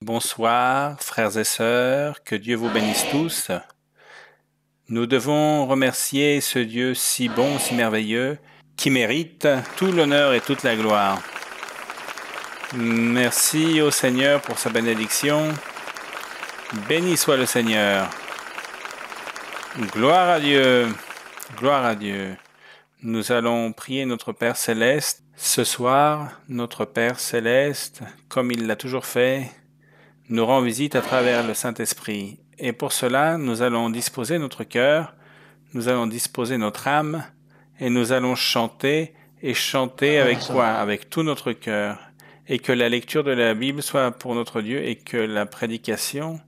Bonsoir, frères et sœurs, que Dieu vous bénisse tous. Nous devons remercier ce Dieu si bon, si merveilleux, qui mérite tout l'honneur et toute la gloire. Merci au Seigneur pour sa bénédiction. Béni soit le Seigneur. Gloire à Dieu, gloire à Dieu. Nous allons prier notre Père Céleste. Ce soir, notre Père Céleste, comme il l'a toujours fait, nous rend visite à travers le Saint-Esprit. Et pour cela, nous allons disposer notre cœur, nous allons disposer notre âme, et nous allons chanter, et chanter avec quoi? Avec tout notre cœur. Et que la lecture de la Bible soit pour notre Dieu, et que la prédication,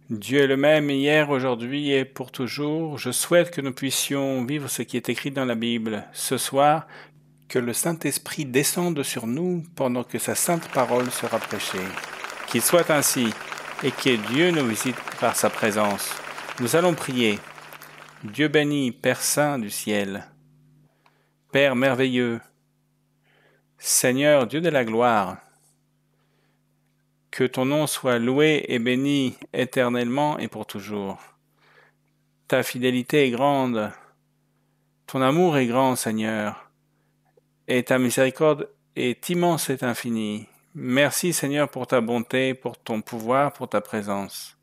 Dieu est le même hier, aujourd'hui et pour toujours. Je souhaite que nous puissions vivre ce qui est écrit dans la Bible ce soir, que le Saint-Esprit descende sur nous pendant que sa sainte parole sera prêchée. Qu'il soit ainsi, et que Dieu nous visite par sa présence. Nous allons prier. Dieu béni, Père Saint du ciel, Père merveilleux, Seigneur Dieu de la gloire, que ton nom soit loué et béni éternellement et pour toujours. Ta fidélité est grande, ton amour est grand, Seigneur, et ta miséricorde est immense et infinie. Merci Seigneur pour ta bonté, pour ton pouvoir, pour ta présence.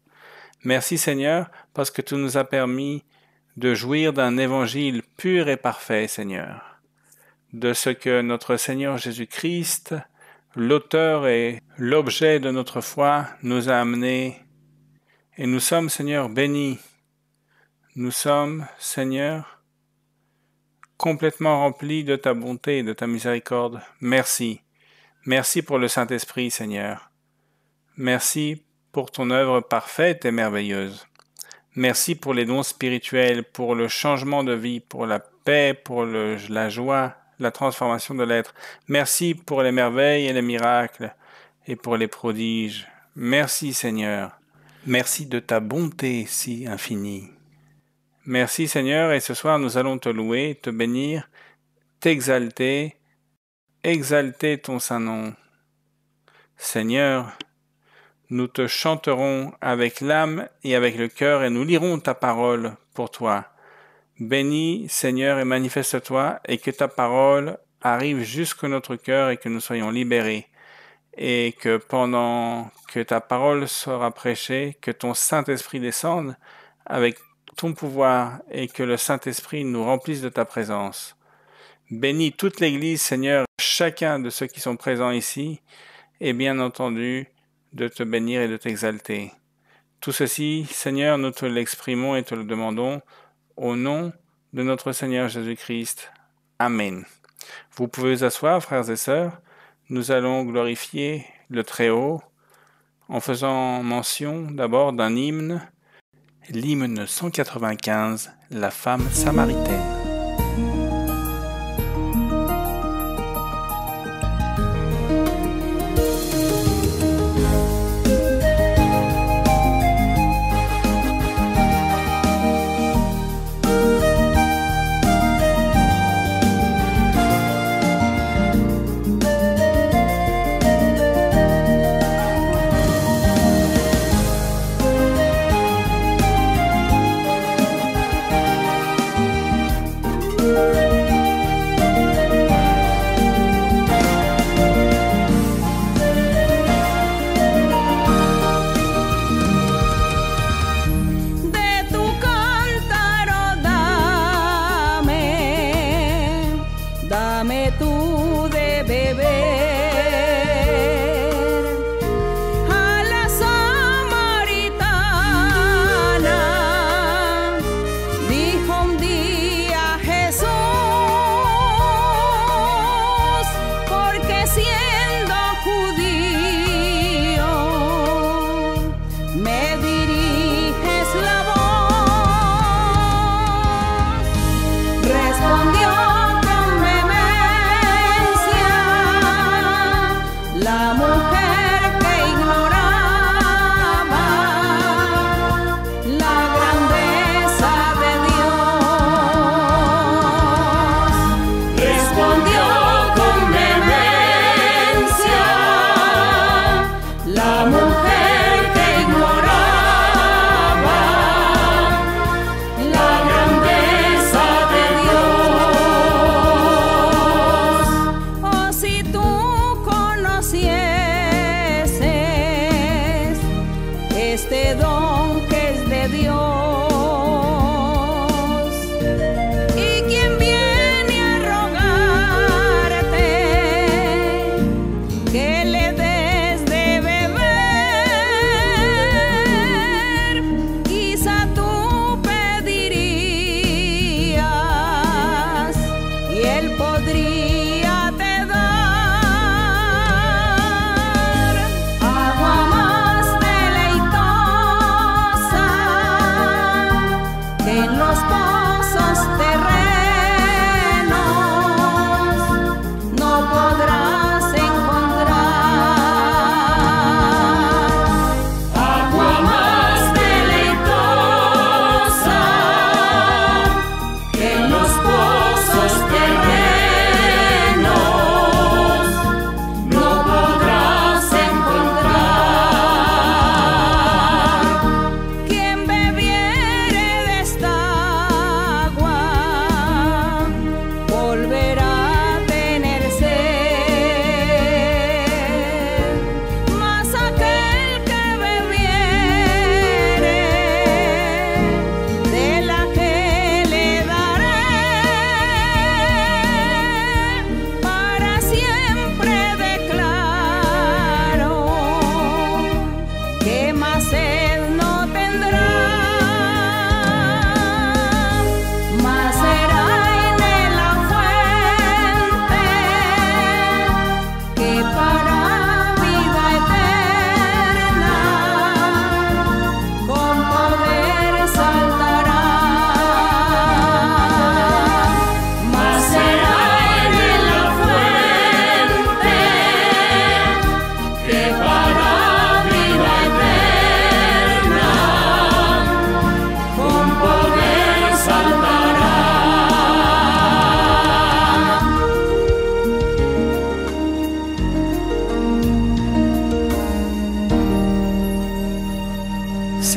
Merci Seigneur parce que tu nous as permis de jouir d'un évangile pur et parfait Seigneur, de ce que notre Seigneur Jésus-Christ, l'auteur et l'objet de notre foi, nous a amenés. Et nous sommes Seigneur bénis. Nous sommes Seigneur complètement remplis de ta bonté et de ta miséricorde. Merci. Merci pour le Saint-Esprit, Seigneur. Merci pour ton œuvre parfaite et merveilleuse. Merci pour les dons spirituels, pour le changement de vie, pour la paix, pour la joie, la transformation de l'être. Merci pour les merveilles et les miracles et pour les prodiges. Merci, Seigneur. Merci de ta bonté si infinie. Merci, Seigneur, et ce soir nous allons te louer, te bénir, t'exalter, exalter ton saint nom. Seigneur, nous te chanterons avec l'âme et avec le cœur et nous lirons ta parole pour toi. Bénis, Seigneur, et manifeste-toi et que ta parole arrive jusqu'à notre cœur et que nous soyons libérés. Et que pendant que ta parole sera prêchée, que ton Saint-Esprit descende avec ton pouvoir et que le Saint-Esprit nous remplisse de ta présence. Bénis toute l'Église, Seigneur, chacun de ceux qui sont présents ici, et bien entendu, de te bénir et de t'exalter. Tout ceci, Seigneur, nous te l'exprimons et te le demandons au nom de notre Seigneur Jésus-Christ. Amen. Vous pouvez vous asseoir, frères et sœurs. Nous allons glorifier le Très-Haut en faisant mention d'abord d'un hymne, l'hymne 195, la femme samaritaine.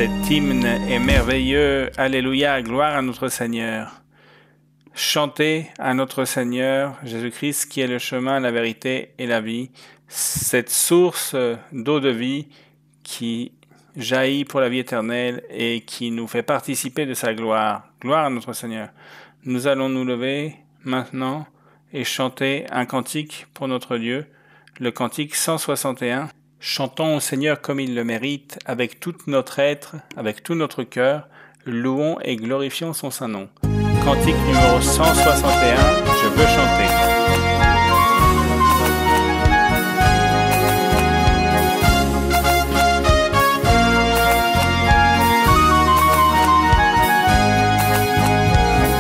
Cet hymne est merveilleux. Alléluia, gloire à notre Seigneur. Chantez à notre Seigneur Jésus-Christ qui est le chemin, la vérité et la vie. Cette source d'eau de vie qui jaillit pour la vie éternelle et qui nous fait participer de sa gloire. Gloire à notre Seigneur. Nous allons nous lever maintenant et chanter un cantique pour notre Dieu, le cantique 161. Chantons au Seigneur comme il le mérite, avec tout notre être, avec tout notre cœur, louons et glorifions son saint nom. Cantique numéro 161, je veux chanter.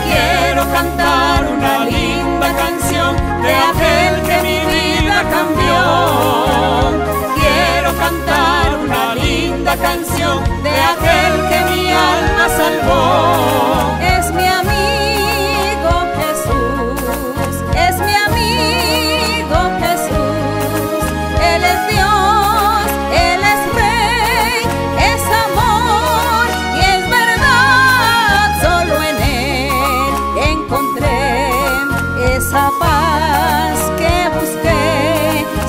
Quiero cantar una linda canción de aquel que mi vida cambió. Quiero cantar una linda canción de aquel que mi alma salvó. Es mi amigo Jesús, es mi amigo Jesús. Él es Dios, Él es Rey, es amor y es verdad. Solo en Él encontré esa paz que busqué.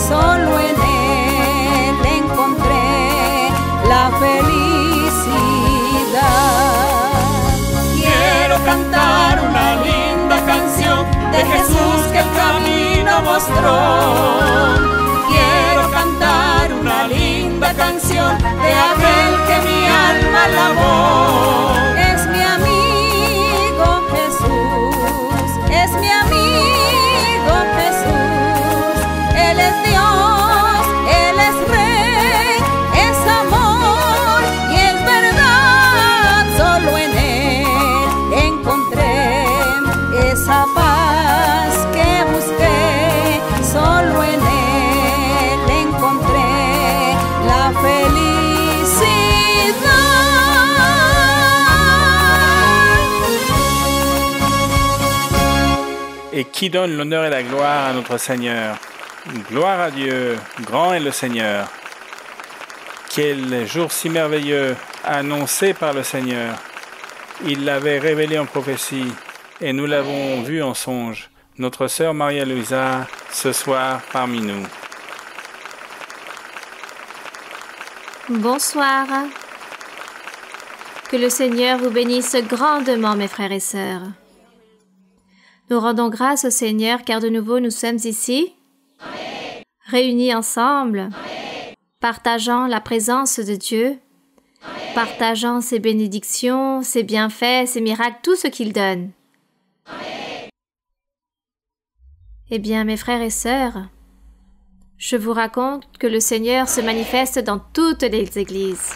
Solo en Él encontré la felicidad. Quiero cantar una linda canción de Jesús que el camino mostró. Quiero cantar una linda canción de aquel que mi alma alabó. Es mi amigo Jesús, es mi amigo Jesús. Él es Dios, Él es Rey, es amor y es verdad. Solo en Él encontré esa paz que busqué. Solo en Él encontré la felicidad. Et qui donne l'honneur et la gloire à notre Seigneur. Gloire à Dieu, grand est le Seigneur. Quel jour si merveilleux, annoncé par le Seigneur. Il l'avait révélé en prophétie, et nous l'avons vu en songe. Notre sœur Maria-Louisa, ce soir parmi nous. Bonsoir. Que le Seigneur vous bénisse grandement, mes frères et sœurs. Nous rendons grâce au Seigneur car de nouveau nous sommes ici, réunis ensemble, partageant la présence de Dieu, partageant ses bénédictions, ses bienfaits, ses miracles, tout ce qu'il donne. Eh bien, mes frères et sœurs, je vous raconte que le Seigneur se manifeste dans toutes les églises.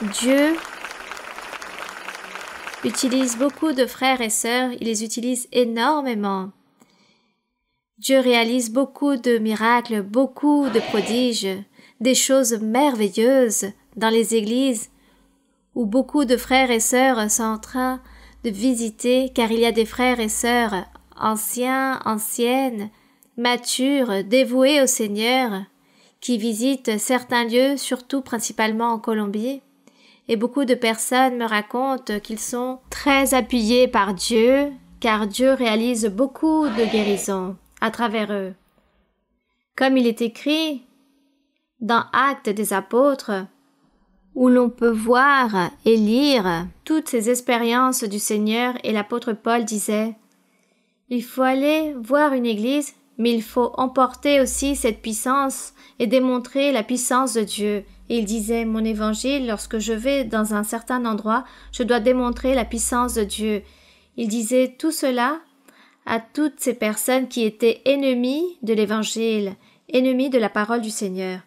Dieu utilise beaucoup de frères et sœurs, il les utilise énormément. Dieu réalise beaucoup de miracles, beaucoup de prodiges, des choses merveilleuses dans les églises où beaucoup de frères et sœurs sont en train de visiter, car il y a des frères et sœurs anciens, anciennes, matures, dévoués au Seigneur, qui visitent certains lieux, surtout principalement en Colombie. Et beaucoup de personnes me racontent qu'ils sont très appuyés par Dieu, car Dieu réalise beaucoup de guérisons à travers eux. Comme il est écrit dans Actes des Apôtres, où l'on peut voir et lire toutes ces expériences du Seigneur, et l'apôtre Paul disait « Il faut aller voir une église, mais il faut emporter aussi cette puissance et démontrer la puissance de Dieu. » Et il disait « Mon évangile, lorsque je vais dans un certain endroit, je dois démontrer la puissance de Dieu. » Il disait tout cela à toutes ces personnes qui étaient ennemies de l'évangile, ennemies de la parole du Seigneur.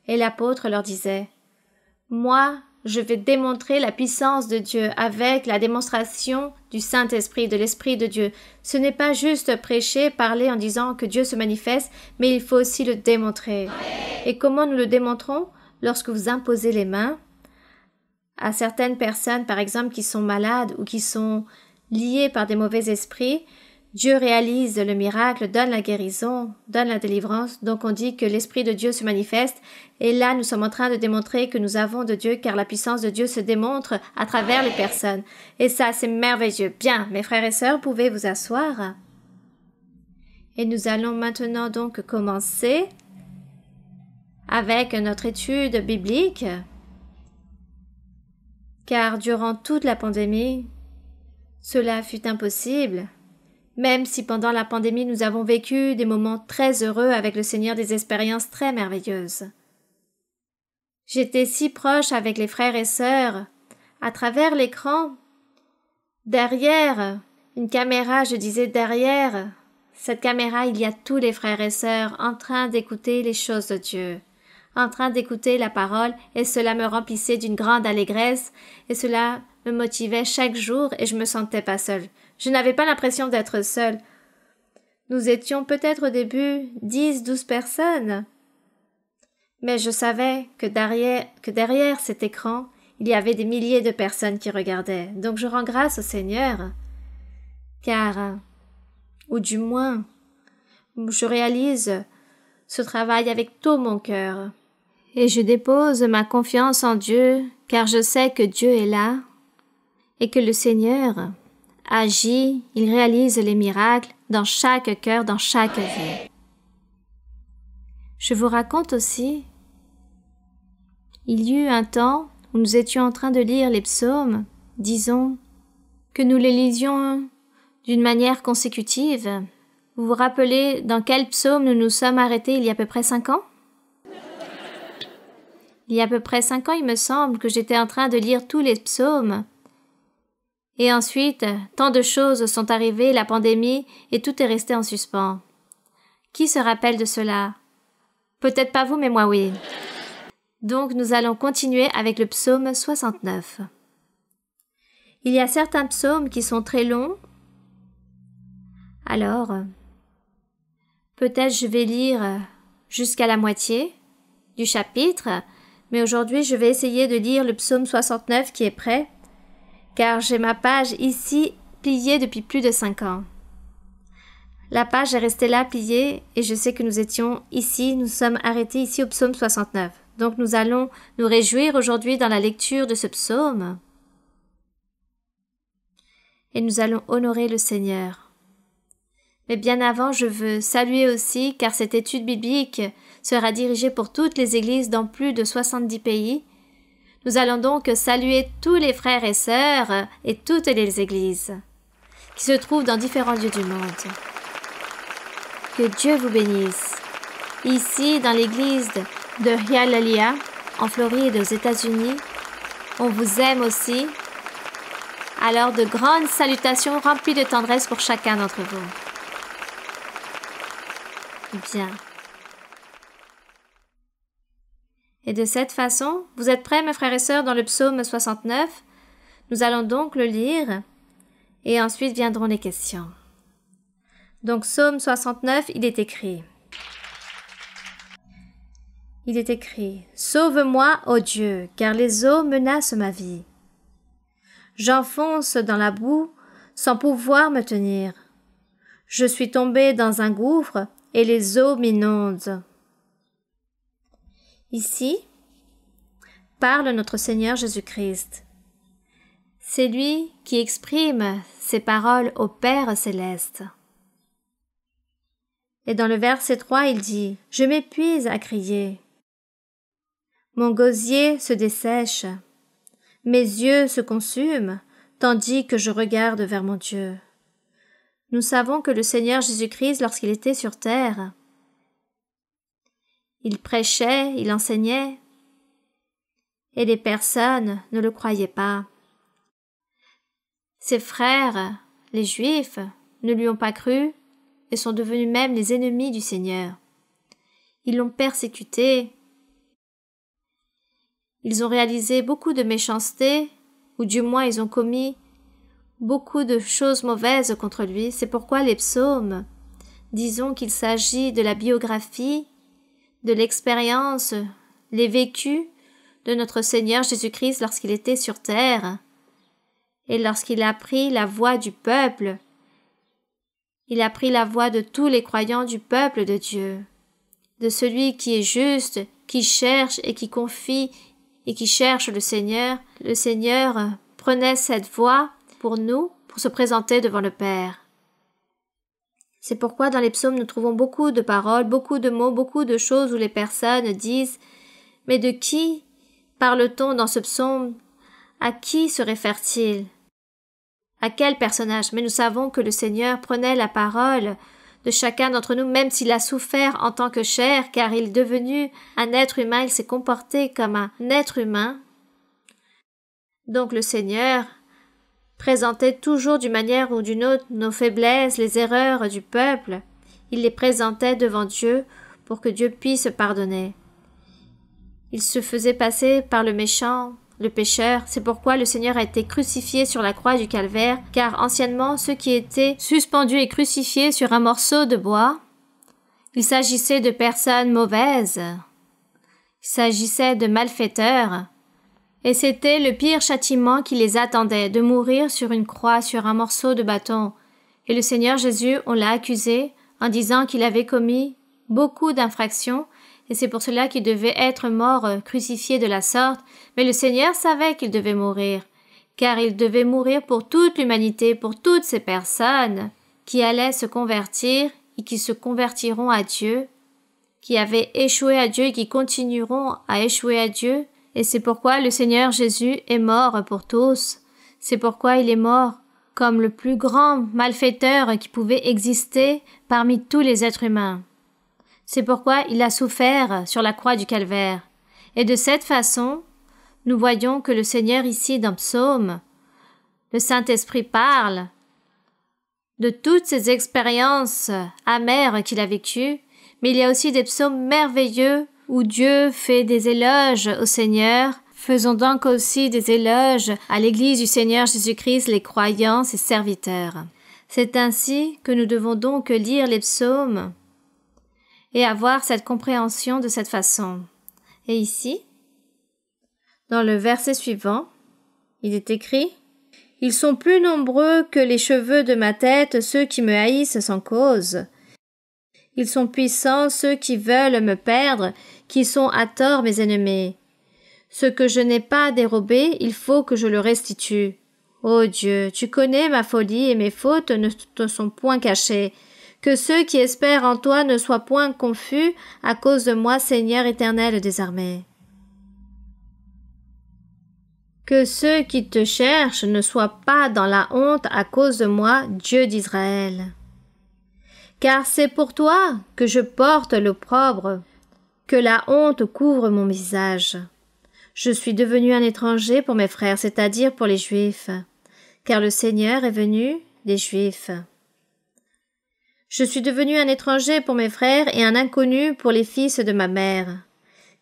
Et l'apôtre leur disait « Moi, je vais démontrer la puissance de Dieu avec la démonstration du Saint-Esprit, de l'Esprit de Dieu. Ce n'est pas juste prêcher, parler en disant que Dieu se manifeste, mais il faut aussi le démontrer. Et comment nous le démontrons? Lorsque vous imposez les mains à certaines personnes, par exemple, qui sont malades ou qui sont liées par des mauvais esprits, Dieu réalise le miracle, donne la guérison, donne la délivrance. Donc on dit que l'Esprit de Dieu se manifeste. Et là, nous sommes en train de démontrer que nous avons de Dieu, car la puissance de Dieu se démontre à travers les personnes. Et ça, c'est merveilleux. Bien, mes frères et sœurs, pouvez vous asseoir. Et nous allons maintenant donc commencer avec notre étude biblique. Car durant toute la pandémie, cela fut impossible. Même si pendant la pandémie nous avons vécu des moments très heureux avec le Seigneur, des expériences très merveilleuses. J'étais si proche avec les frères et sœurs, à travers l'écran, derrière une caméra, je disais derrière cette caméra, il y a tous les frères et sœurs en train d'écouter les choses de Dieu, en train d'écouter la parole, et cela me remplissait d'une grande allégresse, et cela me motivait chaque jour, et je me sentais pas seule. Je n'avais pas l'impression d'être seule. Nous étions peut-être au début 10-12 personnes. Mais je savais que derrière cet écran, il y avait des milliers de personnes qui regardaient. Donc je rends grâce au Seigneur. Car, ou du moins, je réalise ce travail avec tout mon cœur. Et je dépose ma confiance en Dieu, car je sais que Dieu est là et que le Seigneur agit, il réalise les miracles dans chaque cœur, dans chaque vie. Je vous raconte aussi, il y eut un temps où nous étions en train de lire les psaumes, disons que nous les lisions d'une manière consécutive. Vous vous rappelez dans quel psaume nous nous sommes arrêtés il y a à peu près 5 ans? Il y a à peu près 5 ans, il me semble que j'étais en train de lire tous les psaumes. Et ensuite, tant de choses sont arrivées, la pandémie, et tout est resté en suspens. Qui se rappelle de cela? Peut-être pas vous, mais moi oui. Donc nous allons continuer avec le psaume 69. Il y a certains psaumes qui sont très longs. Alors, peut-être je vais lire jusqu'à la moitié du chapitre, mais aujourd'hui je vais essayer de lire le psaume 69 qui est prêt, car j'ai ma page ici pliée depuis plus de 5 ans. La page est restée là pliée et je sais que nous sommes arrêtés ici au psaume 69. Donc nous allons nous réjouir aujourd'hui dans la lecture de ce psaume et nous allons honorer le Seigneur. Mais bien avant, je veux saluer aussi, car cette étude biblique sera dirigée pour toutes les églises dans plus de 70 pays. Nous allons donc saluer tous les frères et sœurs et toutes les églises qui se trouvent dans différents lieux du monde. Que Dieu vous bénisse. Ici, dans l'église de Hialeah, en Floride, aux États-Unis, on vous aime aussi. Alors, de grandes salutations remplies de tendresse pour chacun d'entre vous. Bien. Et de cette façon, vous êtes prêts, mes frères et sœurs, dans le psaume 69? Nous allons donc le lire, et ensuite viendront les questions. Donc, psaume 69, il est écrit. Sauve-moi, ô Dieu, car les eaux menacent ma vie. J'enfonce dans la boue sans pouvoir me tenir. Je suis tombé dans un gouffre et les eaux m'inondent. Ici, parle notre Seigneur Jésus-Christ. C'est lui qui exprime ses paroles au Père céleste. Et dans le verset 3, il dit « Je m'épuise à crier. Mon gosier se dessèche. Mes yeux se consument, tandis que je regarde vers mon Dieu. » Nous savons que le Seigneur Jésus-Christ, lorsqu'il était sur terre, il prêchait, il enseignait, et les personnes ne le croyaient pas. Ses frères, les Juifs, ne lui ont pas cru et sont devenus même les ennemis du Seigneur. Ils l'ont persécuté. Ils ont réalisé beaucoup de méchanceté, ou du moins ils ont commis beaucoup de choses mauvaises contre lui. C'est pourquoi les psaumes, disons qu'il s'agit de la biographie, de l'expérience, les vécus de notre Seigneur Jésus-Christ lorsqu'il était sur terre et lorsqu'il a pris la voix du peuple Il a pris la voix de tous les croyants du peuple de Dieu, de celui qui est juste, qui cherche et qui confie et qui cherche le Seigneur. Le Seigneur prenait cette voix pour nous, pour se présenter devant le Père. C'est pourquoi dans les psaumes nous trouvons beaucoup de paroles, beaucoup de mots, beaucoup de choses où les personnes disent « Mais de qui parle-t-on dans ce psaume? À qui se réfère-t-il? À quel personnage ?» Mais nous savons que le Seigneur prenait la parole de chacun d'entre nous, même s'il a souffert en tant que chair, car il est devenu un être humain, il s'est comporté comme un être humain. Donc le Seigneur présentait toujours d'une manière ou d'une autre nos faiblesses, les erreurs du peuple. Il les présentait devant Dieu pour que Dieu puisse pardonner. Il se faisait passer par le méchant, le pécheur. C'est pourquoi le Seigneur a été crucifié sur la croix du Calvaire, car anciennement ceux qui étaient suspendus et crucifiés sur un morceau de bois, il s'agissait de personnes mauvaises, il s'agissait de malfaiteurs, et c'était le pire châtiment qui les attendait, de mourir sur une croix, sur un morceau de bâton. Et le Seigneur Jésus, on l'a accusé en disant qu'il avait commis beaucoup d'infractions, et c'est pour cela qu'il devait être mort, crucifié de la sorte. Mais le Seigneur savait qu'il devait mourir, car il devait mourir pour toute l'humanité, pour toutes ces personnes qui allaient se convertir et qui se convertiront à Dieu, qui avaient échoué à Dieu et qui continueront à échouer à Dieu. Et c'est pourquoi le Seigneur Jésus est mort pour tous. C'est pourquoi il est mort comme le plus grand malfaiteur qui pouvait exister parmi tous les êtres humains. C'est pourquoi il a souffert sur la croix du Calvaire. Et de cette façon, nous voyons que le Seigneur ici dans Psaume, le Saint-Esprit parle de toutes ces expériences amères qu'il a vécues, mais il y a aussi des psaumes merveilleux où Dieu fait des éloges au Seigneur. Faisons donc aussi des éloges à l'Église du Seigneur Jésus-Christ, les croyants, ses serviteurs. C'est ainsi que nous devons donc lire les psaumes et avoir cette compréhension de cette façon. Et ici, dans le verset suivant, il est écrit « Ils sont plus nombreux que les cheveux de ma tête, ceux qui me haïssent sans cause. Ils sont puissants, ceux qui veulent me perdre, qui sont à tort mes ennemis. Ce que je n'ai pas dérobé, il faut que je le restitue. Ô Dieu, tu connais ma folie et mes fautes ne te sont point cachées. Que ceux qui espèrent en toi ne soient point confus à cause de moi, Seigneur éternel des armées. Que ceux qui te cherchent ne soient pas dans la honte à cause de moi, Dieu d'Israël. Car c'est pour toi que je porte l'opprobre, que la honte couvre mon visage. Je suis devenu un étranger pour mes frères, c'est-à-dire pour les Juifs, car le Seigneur est venu des Juifs. Je suis devenu un étranger pour mes frères et un inconnu pour les fils de ma mère,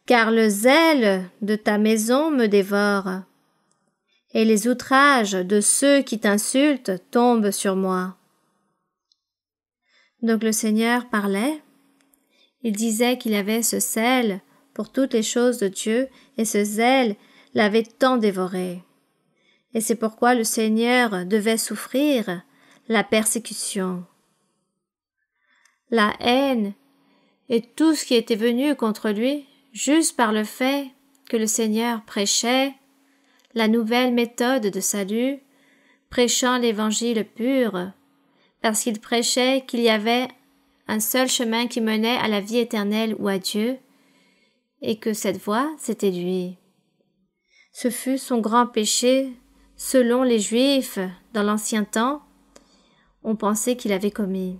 car le zèle de ta maison me dévore, et les outrages de ceux qui t'insultent tombent sur moi. Donc le Seigneur parlait, il disait qu'il avait ce zèle pour toutes les choses de Dieu, et ce zèle l'avait tant dévoré. Et c'est pourquoi le Seigneur devait souffrir la persécution, la haine et tout ce qui était venu contre lui, juste par le fait que le Seigneur prêchait la nouvelle méthode de salut, prêchant l'évangile pur, parce qu'il prêchait qu'il y avait un seul chemin qui menait à la vie éternelle ou à Dieu, et que cette voie, c'était lui. Ce fut son grand péché, selon les Juifs, dans l'ancien temps, on pensait qu'il avait commis.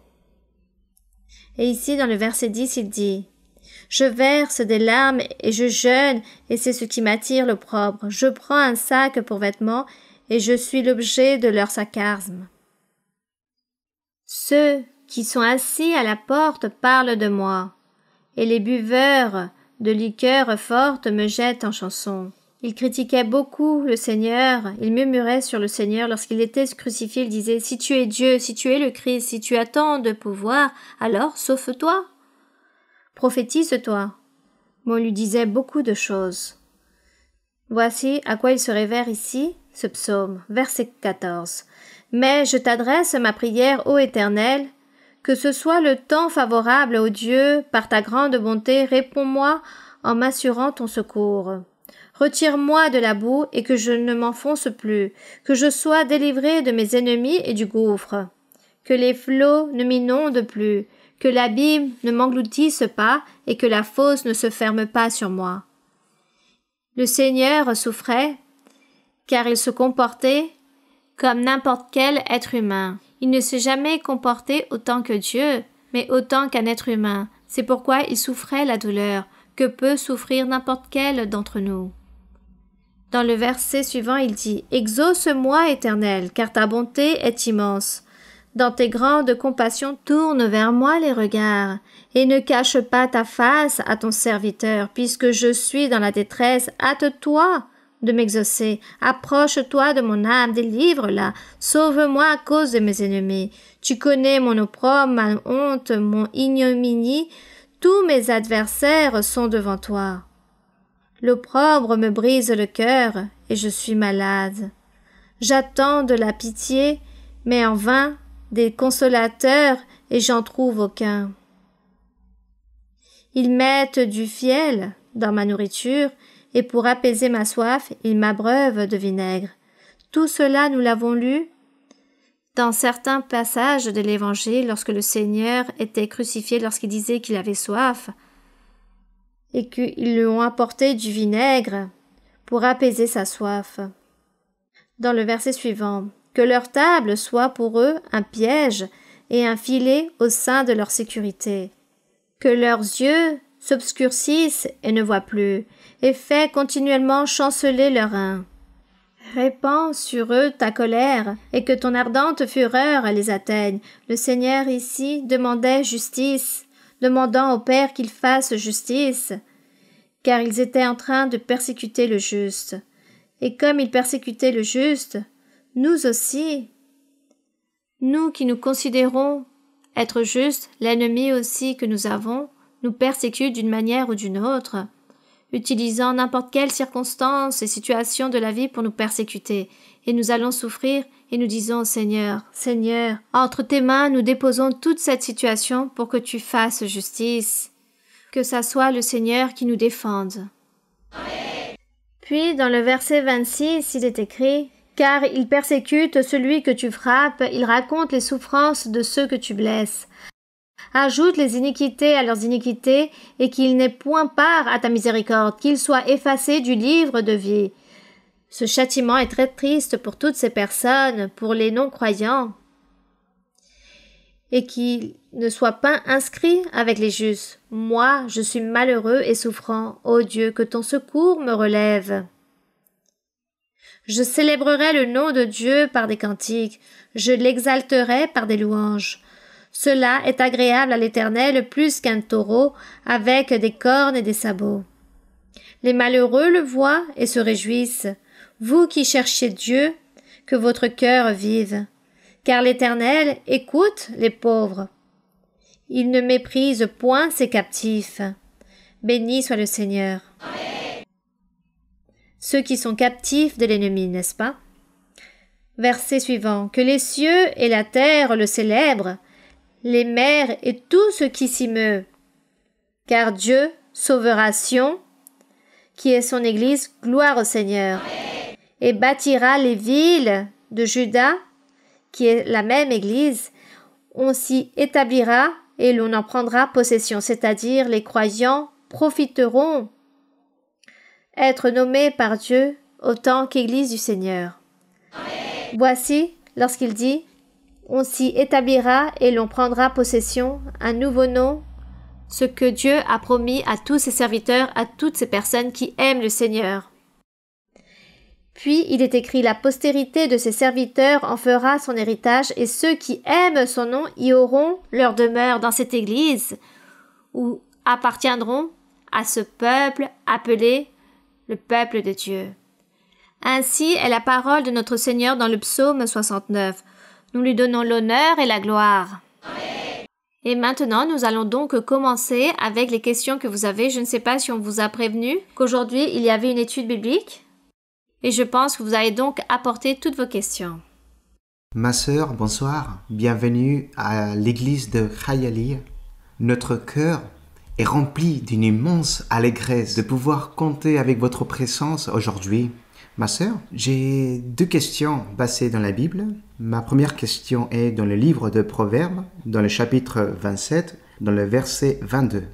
Et ici, dans le verset 10, il dit « Je verse des larmes et je jeûne, et c'est ce qui m'attire l'opprobre. Je prends un sac pour vêtements, et je suis l'objet de leur sarcasme. Ceux qui sont assis à la porte parlent de moi, et les buveurs de liqueurs fortes me jettent en chanson. » Il critiquait beaucoup le Seigneur, il murmurait sur le Seigneur lorsqu'il était crucifié, il disait « Si tu es Dieu, si tu es le Christ, si tu as tant de pouvoir, alors sauve-toi, prophétise-toi. » Mais on lui disait beaucoup de choses. Voici à quoi il se réfère ici, ce psaume, verset 14. « Mais je t'adresse ma prière, ô Éternel, Que ce soit le temps favorable, ô Dieu, par ta grande bonté, réponds-moi en m'assurant ton secours. Retire-moi de la boue et que je ne m'enfonce plus, que je sois délivré de mes ennemis et du gouffre. Que les flots ne m'inondent plus, que l'abîme ne m'engloutisse pas et que la fosse ne se ferme pas sur moi. Le Seigneur souffrait, car il se comportait comme n'importe quel être humain. Il ne s'est jamais comporté autant que Dieu, mais autant qu'un être humain. C'est pourquoi il souffrait la douleur, que peut souffrir n'importe quel d'entre nous. Dans le verset suivant, il dit « Exauce-moi, Éternel, car ta bonté est immense. Dans tes grandes compassions, tourne vers moi les regards, et ne cache pas ta face à ton serviteur, puisque je suis dans la détresse. Hâte-toi de m'exaucer. Approche-toi de mon âme, délivre-la. Sauve-moi à cause de mes ennemis. Tu connais mon opprobre, ma honte, mon ignominie. Tous mes adversaires sont devant toi. L'opprobre me brise le cœur, et je suis malade. J'attends de la pitié, mais en vain, des consolateurs, et j'en trouve aucun. Ils mettent du fiel dans ma nourriture, et pour apaiser ma soif, ils m'abreuvent de vinaigre. Tout cela, nous l'avons lu dans certains passages de l'Évangile, lorsque le Seigneur était crucifié, lorsqu'il disait qu'il avait soif, et qu'ils lui ont apporté du vinaigre pour apaiser sa soif. Dans le verset suivant, « Que leur table soit pour eux un piège et un filet au sein de leur sécurité. Que leurs yeux s'obscurcissent et ne voient plus, et fais continuellement chanceler leurs reins. Répands sur eux ta colère, et que ton ardente fureur les atteigne. » Le Seigneur ici demandait justice, demandant au Père qu'il fasse justice, car ils étaient en train de persécuter le juste. Et comme ils persécutaient le juste, nous aussi, nous qui nous considérons être justes, l'ennemi aussi que nous avons, nous persécute d'une manière ou d'une autre, utilisant n'importe quelle circonstance et situation de la vie pour nous persécuter. Et nous allons souffrir et nous disons au Seigneur, « Seigneur, entre tes mains nous déposons toute cette situation pour que tu fasses justice. » Que ça soit le Seigneur qui nous défende. Puis dans le verset 26, il est écrit « Car il persécute celui que tu frappes, il raconte les souffrances de ceux que tu blesses. Ajoute les iniquités à leurs iniquités, et qu'il n'ait point part à ta miséricorde, qu'il soit effacé du livre de vie. » Ce châtiment est très triste pour toutes ces personnes, pour les non-croyants, et qu'il ne soit pas inscrit avec les justes. Moi, je suis malheureux et souffrant. Ô Dieu, que ton secours me relève. Je célébrerai le nom de Dieu par des cantiques, je l'exalterai par des louanges. Cela est agréable à l'Éternel plus qu'un taureau avec des cornes et des sabots. Les malheureux le voient et se réjouissent. Vous qui cherchez Dieu, que votre cœur vive. Car l'Éternel écoute les pauvres. Il ne méprise point ses captifs. Béni soit le Seigneur. Amen. Ceux qui sont captifs de l'ennemi, n'est-ce pas? Verset suivant. Que les cieux et la terre le célèbrent, les mers et tout ce qui s'y meut. Car Dieu sauvera Sion, qui est son Église, gloire au Seigneur, et bâtira les villes de Juda, qui est la même Église. On s'y établira et l'on en prendra possession, c'est-à-dire les croyants profiteront être nommés par Dieu autant qu'Église du Seigneur. Amen. Voici, lorsqu'il dit « On s'y établira et l'on prendra possession », un nouveau nom, ce que Dieu a promis à tous ses serviteurs, à toutes ces personnes qui aiment le Seigneur. Puis il est écrit « La postérité de ses serviteurs en fera son héritage, et ceux qui aiment son nom y auront leur demeure dans cette Église, ou appartiendront à ce peuple appelé le peuple de Dieu. » Ainsi est la parole de notre Seigneur dans le psaume 69. Nous lui donnons l'honneur et la gloire. Amen. Et maintenant, nous allons donc commencer avec les questions que vous avez. Je ne sais pas si on vous a prévenu qu'aujourd'hui, il y avait une étude biblique. Et je pense que vous allez donc apporter toutes vos questions. Ma sœur, bonsoir. Bienvenue à l'église de Khayali. Notre cœur est rempli d'une immense allégresse de pouvoir compter avec votre présence aujourd'hui. Ma sœur, j'ai 2 questions basées dans la Bible. Ma première question est dans le livre de Proverbes, dans le chapitre 27, dans le verset 22.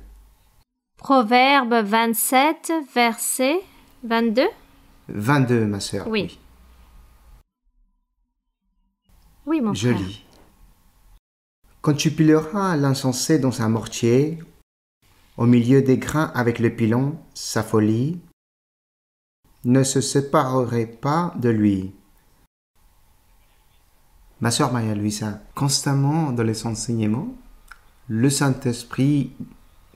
Proverbe 27, verset 22. 22, ma sœur. Oui. Oui, mon Je frère. lis. Quand tu pileras l'insensé dans un mortier, au milieu des grains avec le pilon, sa folie ne se séparerait pas de lui. Ma sœur Maria Luisa, constamment dans les enseignements, le Saint-Esprit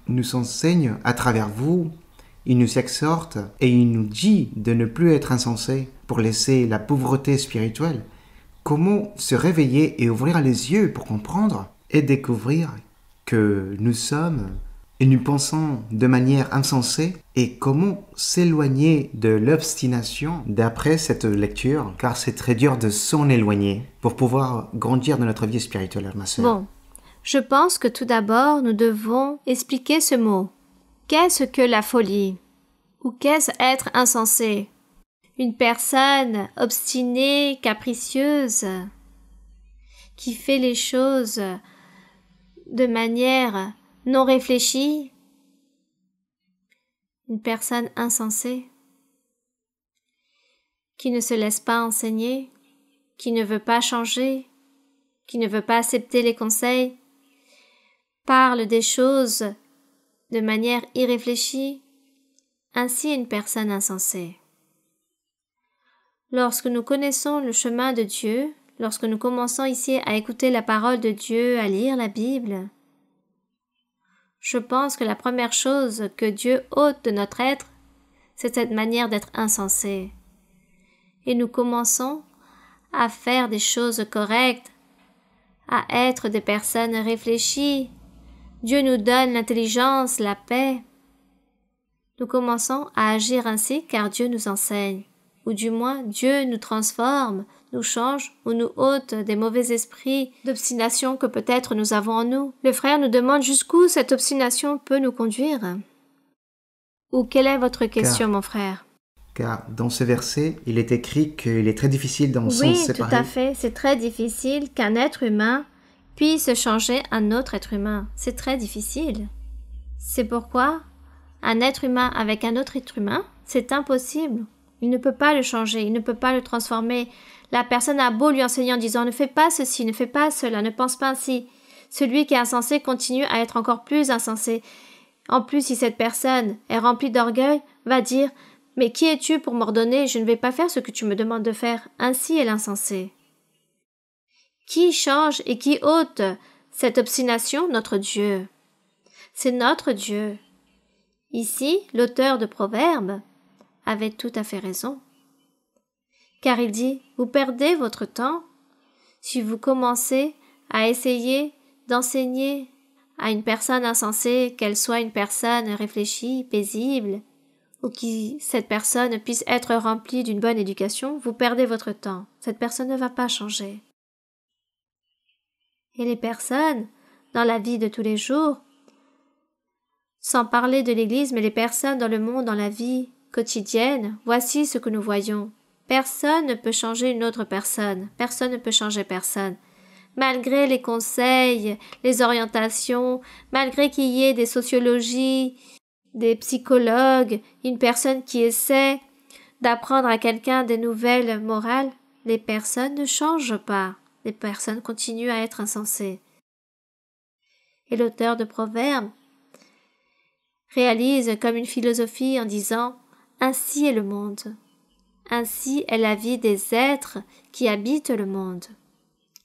nous enseigne à travers vous, il nous exhorte et il nous dit de ne plus être insensé pour laisser la pauvreté spirituelle. Comment se réveiller et ouvrir les yeux pour comprendre et découvrir que nous sommes et nous pensons de manière insensée et comment s'éloigner de l'obstination d'après cette lecture, car c'est très dur de s'en éloigner pour pouvoir grandir dans notre vie spirituelle, ma sœur. Bon, je pense que tout d'abord, nous devons expliquer ce mot. Qu'est-ce que la folie? Ou qu'est-ce être insensé? Une personne obstinée, capricieuse, qui fait les choses de manière non réfléchie, une personne insensée, qui ne se laisse pas enseigner, qui ne veut pas changer, qui ne veut pas accepter les conseils, parle des choses de manière irréfléchie, ainsi une personne insensée. Lorsque nous connaissons le chemin de Dieu, lorsque nous commençons ici à écouter la parole de Dieu, à lire la Bible, je pense que la première chose que Dieu ôte de notre être, c'est cette manière d'être insensé. Et nous commençons à faire des choses correctes, à être des personnes réfléchies. Dieu nous donne l'intelligence, la paix. Nous commençons à agir ainsi car Dieu nous enseigne. Ou du moins Dieu nous transforme, nous change ou nous ôte des mauvais esprits d'obstination que peut-être nous avons en nous. Le frère nous demande jusqu'où cette obstination peut nous conduire. Ou quelle est votre question, mon frère? Car dans ce verset, il est écrit qu'il est très difficile d'en s'en Oui, séparer. tout à fait. C'est très difficile qu'un être humain puisse changer un autre être humain. C'est très difficile. C'est pourquoi un être humain avec un autre être humain, c'est impossible. Il ne peut pas le changer, il ne peut pas le transformer. La personne a beau lui enseigner en disant « ne fais pas ceci, ne fais pas cela, ne pense pas ainsi ». Celui qui est insensé continue à être encore plus insensé. En plus, si cette personne est remplie d'orgueil, va dire « mais qui es-tu pour m'ordonner? Je ne vais pas faire ce que tu me demandes de faire. » Ainsi est l'insensé. Qui change et qui ôte cette obstination? Notre Dieu. C'est notre Dieu. Ici, l'auteur de Proverbes avait tout à fait raison. Car il dit, vous perdez votre temps si vous commencez à essayer d'enseigner à une personne insensée, qu'elle soit une personne réfléchie, paisible, ou que cette personne puisse être remplie d'une bonne éducation, vous perdez votre temps. Cette personne ne va pas changer. Et les personnes, dans la vie de tous les jours, sans parler de l'Église, mais les personnes dans le monde, dans la vie quotidienne, voici ce que nous voyons. Personne ne peut changer une autre personne. Personne ne peut changer personne. Malgré les conseils, les orientations, malgré qu'il y ait des sociologies, des psychologues, une personne qui essaie d'apprendre à quelqu'un des nouvelles morales, les personnes ne changent pas. Les personnes continuent à être insensées. Et l'auteur de Proverbes réalise comme une philosophie en disant « Ainsi est le monde. Ainsi est la vie des êtres qui habitent le monde. »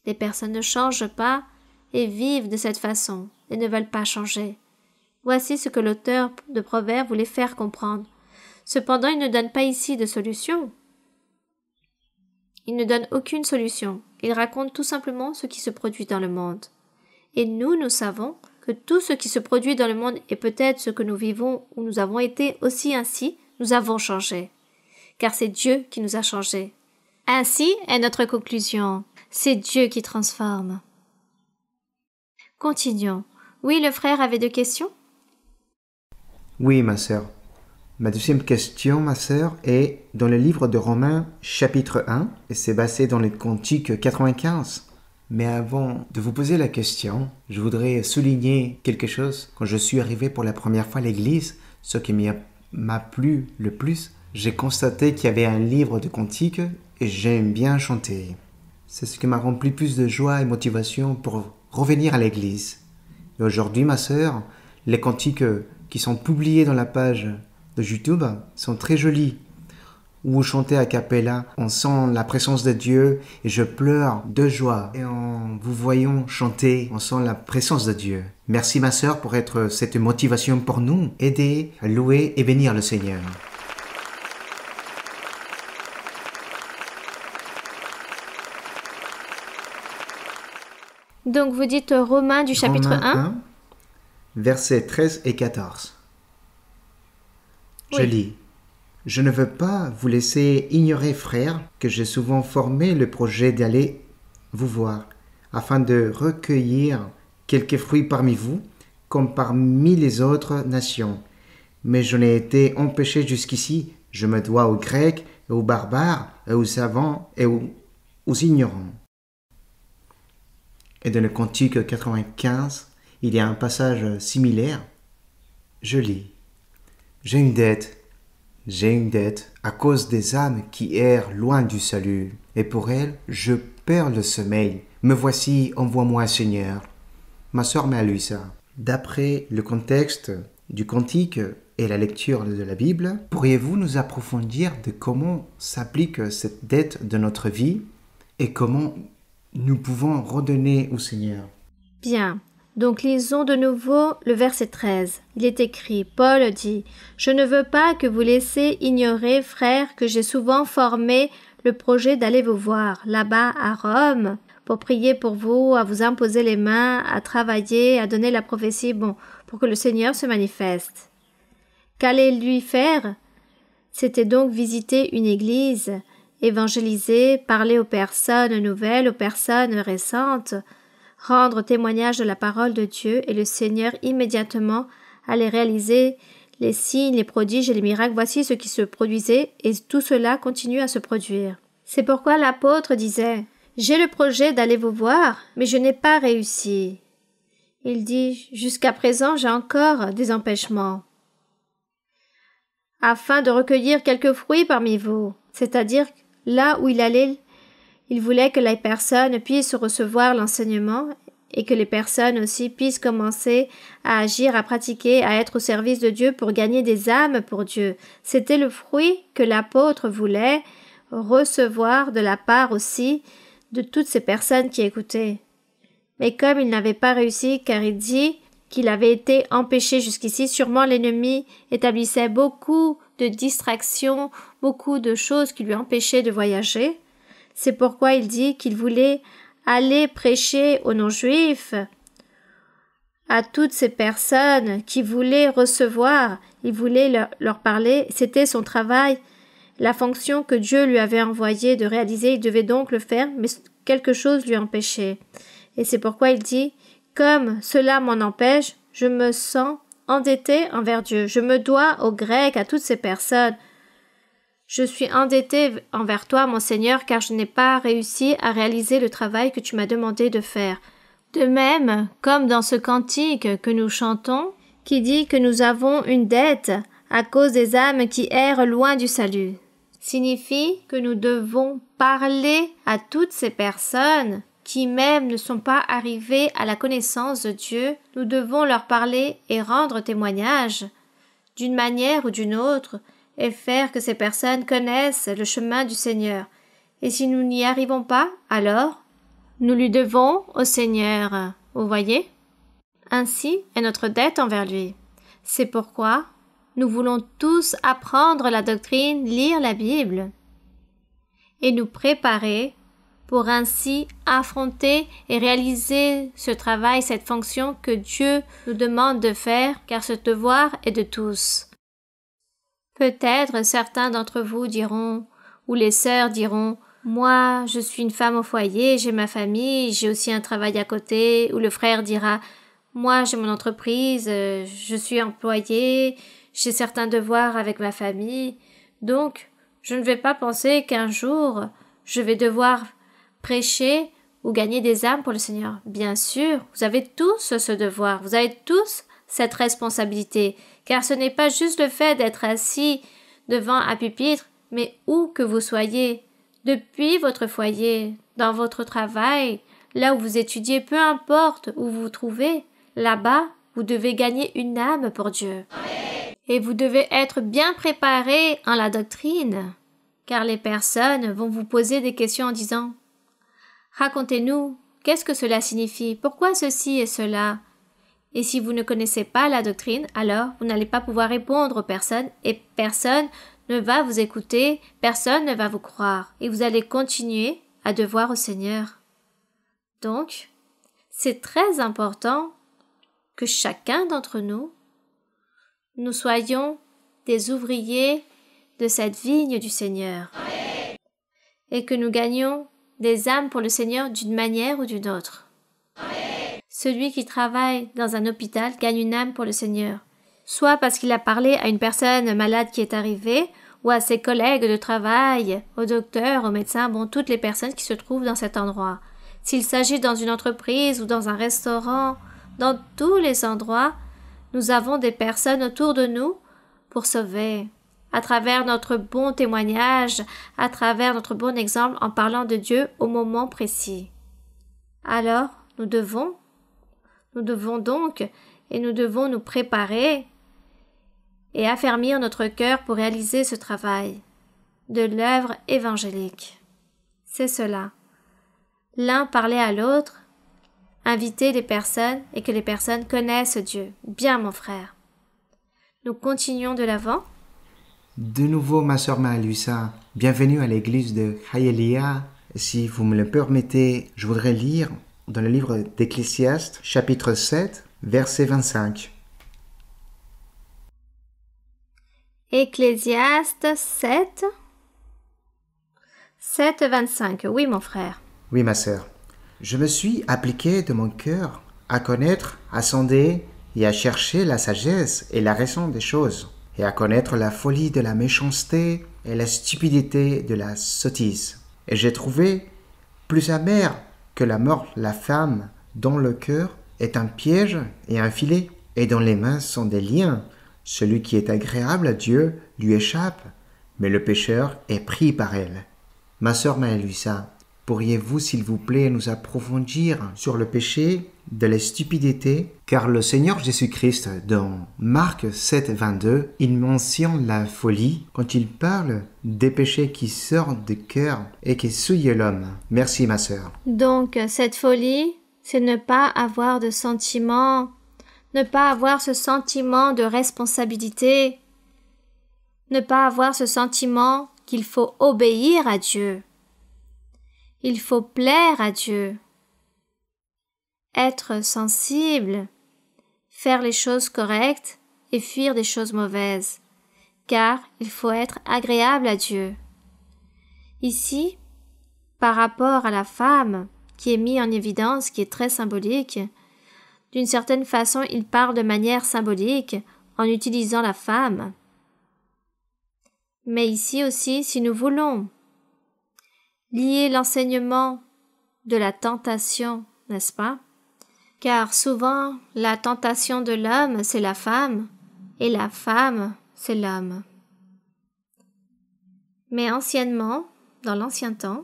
Les personnes ne changent pas et vivent de cette façon et ne veulent pas changer. Voici ce que l'auteur de Proverbes voulait faire comprendre. Cependant, il ne donne pas ici de solution. Il ne donne aucune solution. Il raconte tout simplement ce qui se produit dans le monde. Et nous savons que tout ce qui se produit dans le monde et peut-être ce que nous vivons ou nous avons été aussi ainsi, nous avons changé. Car c'est Dieu qui nous a changés. Ainsi est notre conclusion. C'est Dieu qui transforme. Continuons. Oui, le frère avait 2 questions? Oui, ma sœur. Ma deuxième question, ma sœur, est dans le livre de Romains, chapitre 1, et c'est basé dans le Cantique 95. Mais avant de vous poser la question, je voudrais souligner quelque chose. Quand je suis arrivé pour la première fois à l'église, ce qui m'a plu le plus, j'ai constaté qu'il y avait un livre de cantiques et j'aime bien chanter. C'est ce qui m'a rempli plus de joie et motivation pour revenir à l'église. Et aujourd'hui, ma sœur, les cantiques qui sont publiés dans la page de YouTube sont très jolis. Où vous chantez a cappella, on sent la présence de Dieu et je pleure de joie. Et en vous voyant chanter, on sent la présence de Dieu. Merci ma sœur pour être cette motivation pour nous, aider à louer et bénir le Seigneur. Donc vous dites Romains du chapitre Romains 1, 1, versets 13 et 14. Je Oui. lis. Je ne veux pas vous laisser ignorer, frères, que j'ai souvent formé le projet d'aller vous voir, afin de recueillir quelques fruits parmi vous, comme parmi les autres nations. Mais j'en ai été empêché jusqu'ici. Je me dois aux Grecs, et aux barbares, et aux savants, et aux ignorants. Et dans le Cantique 95, il y a un passage similaire. Je lis. J'ai une dette à cause des âmes qui errent loin du salut, et pour elles, je perds le sommeil. Me voici, envoie-moi, Seigneur. Ma sœur m'a lu ça. D'après le contexte du cantique et la lecture de la Bible, pourriez-vous nous approfondir de comment s'applique cette dette de notre vie et comment nous pouvons redonner au Seigneur? Bien. Donc lisons de nouveau le verset 13. Il est écrit, Paul dit, « Je ne veux pas que vous laissiez ignorer, frères, que j'ai souvent formé le projet d'aller vous voir là-bas à Rome, pour prier pour vous, à vous imposer les mains, à travailler, à donner la prophétie, pour que le Seigneur se manifeste. » Qu'allait lui faire? C'était donc visiter une église, évangéliser, parler aux personnes nouvelles, aux personnes récentes, rendre témoignage de la parole de Dieu, et le Seigneur immédiatement allait réaliser les signes, les prodiges et les miracles. Voici ce qui se produisait, et tout cela continue à se produire. C'est pourquoi l'apôtre disait « J'ai le projet d'aller vous voir, mais je n'ai pas réussi. » Il dit « Jusqu'à présent, j'ai encore des empêchements. » Afin de recueillir quelques fruits parmi vous, c'est-à-dire là où il allait, il voulait que les personnes puissent recevoir l'enseignement et que les personnes aussi puissent commencer à agir, à pratiquer, à être au service de Dieu pour gagner des âmes pour Dieu. C'était le fruit que l'apôtre voulait recevoir de la part aussi de toutes ces personnes qui écoutaient. Mais comme il n'avait pas réussi, car il dit qu'il avait été empêché jusqu'ici, sûrement l'ennemi établissait beaucoup de distractions, beaucoup de choses qui lui empêchaient de voyager. C'est pourquoi il dit qu'il voulait aller prêcher aux non-juifs, à toutes ces personnes qui voulaient recevoir, il voulait leur parler, c'était son travail, la fonction que Dieu lui avait envoyée de réaliser, il devait donc le faire, mais quelque chose lui empêchait. Et c'est pourquoi il dit, comme cela m'en empêche, je me sens endetté envers Dieu, je me dois aux Grecs, à toutes ces personnes. Je suis endetté envers toi, mon Seigneur, car je n'ai pas réussi à réaliser le travail que tu m'as demandé de faire. De même, comme dans ce cantique que nous chantons, qui dit que nous avons une dette à cause des âmes qui errent loin du salut, signifie que nous devons parler à toutes ces personnes qui même ne sont pas arrivées à la connaissance de Dieu. Nous devons leur parler et rendre témoignage d'une manière ou d'une autre, et faire que ces personnes connaissent le chemin du Seigneur. Et si nous n'y arrivons pas, alors nous lui devons au Seigneur. Vous voyez? Ainsi est notre dette envers lui. C'est pourquoi nous voulons tous apprendre la doctrine, lire la Bible et nous préparer pour ainsi affronter et réaliser ce travail, cette fonction que Dieu nous demande de faire, car ce devoir est de tous. Peut-être certains d'entre vous diront, ou les sœurs diront, « moi, je suis une femme au foyer, j'ai ma famille, j'ai aussi un travail à côté, ou le frère dira, moi, j'ai mon entreprise, je suis employé, j'ai certains devoirs avec ma famille, donc je ne vais pas penser qu'un jour, je vais devoir prêcher ou gagner des âmes pour le Seigneur. Bien sûr, vous avez tous ce devoir, vous avez tous cette responsabilité, car ce n'est pas juste le fait d'être assis devant un pupitre, mais où que vous soyez, depuis votre foyer, dans votre travail, là où vous étudiez, peu importe où vous vous trouvez, là-bas, vous devez gagner une âme pour Dieu. Et vous devez être bien préparé en la doctrine, car les personnes vont vous poser des questions en disant « Racontez-nous, qu'est-ce que cela signifie? Pourquoi ceci et cela ?» Et si vous ne connaissez pas la doctrine, alors vous n'allez pas pouvoir répondre aux personnes et personne ne va vous écouter, personne ne va vous croire et vous allez continuer à devoir au Seigneur. Donc, c'est très important que chacun d'entre nous, nous soyons des ouvriers de cette vigne du Seigneur et que nous gagnions des âmes pour le Seigneur d'une manière ou d'une autre. Celui qui travaille dans un hôpital gagne une âme pour le Seigneur, soit parce qu'il a parlé à une personne malade qui est arrivée, ou à ses collègues de travail, au docteur, au médecin, toutes les personnes qui se trouvent dans cet endroit. S'il s'agit dans une entreprise ou dans un restaurant, dans tous les endroits, nous avons des personnes autour de nous pour sauver, à travers notre bon témoignage, à travers notre bon exemple en parlant de Dieu au moment précis. Alors, nous devons donc, et nous devons nous préparer et affermir notre cœur pour réaliser ce travail de l'œuvre évangélique. C'est cela. L'un parler à l'autre, inviter les personnes et que les personnes connaissent Dieu. Bien, mon frère. Nous continuons de l'avant. De nouveau, ma sœur Maëlusa, bienvenue à l'église de Hialeah. Si vous me le permettez, je voudrais lire dans le livre d'Ecclésiaste, chapitre 7, verset 25. Ecclésiaste 7, 25. Oui, mon frère. Oui, ma sœur. Je me suis appliqué de mon cœur à connaître, à sonder et à chercher la sagesse et la raison des choses, et à connaître la folie de la méchanceté et la stupidité de la sottise. Et j'ai trouvé plus amère que la mort la femme dont le cœur est un piège et un filet, et dont les mains sont des liens. Celui qui est agréable à Dieu lui échappe, mais le pécheur est pris par elle. Ma sœur Maëlusa, pourriez-vous s'il vous plaît nous approfondir sur le péché de la stupidité? Car le Seigneur Jésus-Christ, dans Marc 7, 22, il mentionne la folie quand il parle des péchés qui sortent du cœur et qui souillent l'homme. Merci ma sœur. Donc cette folie, c'est ne pas avoir de sentiment, ne pas avoir ce sentiment de responsabilité, ne pas avoir ce sentiment qu'il faut obéir à Dieu. Il faut plaire à Dieu, être sensible, faire les choses correctes et fuir des choses mauvaises, car il faut être agréable à Dieu. Ici, par rapport à la femme qui est mise en évidence, qui est très symbolique, d'une certaine façon, il parle de manière symbolique en utilisant la femme. Mais ici aussi, si nous voulons lier l'enseignement de la tentation, n'est-ce pas? Car souvent, la tentation de l'homme, c'est la femme, et la femme, c'est l'homme. Mais anciennement, dans l'ancien temps,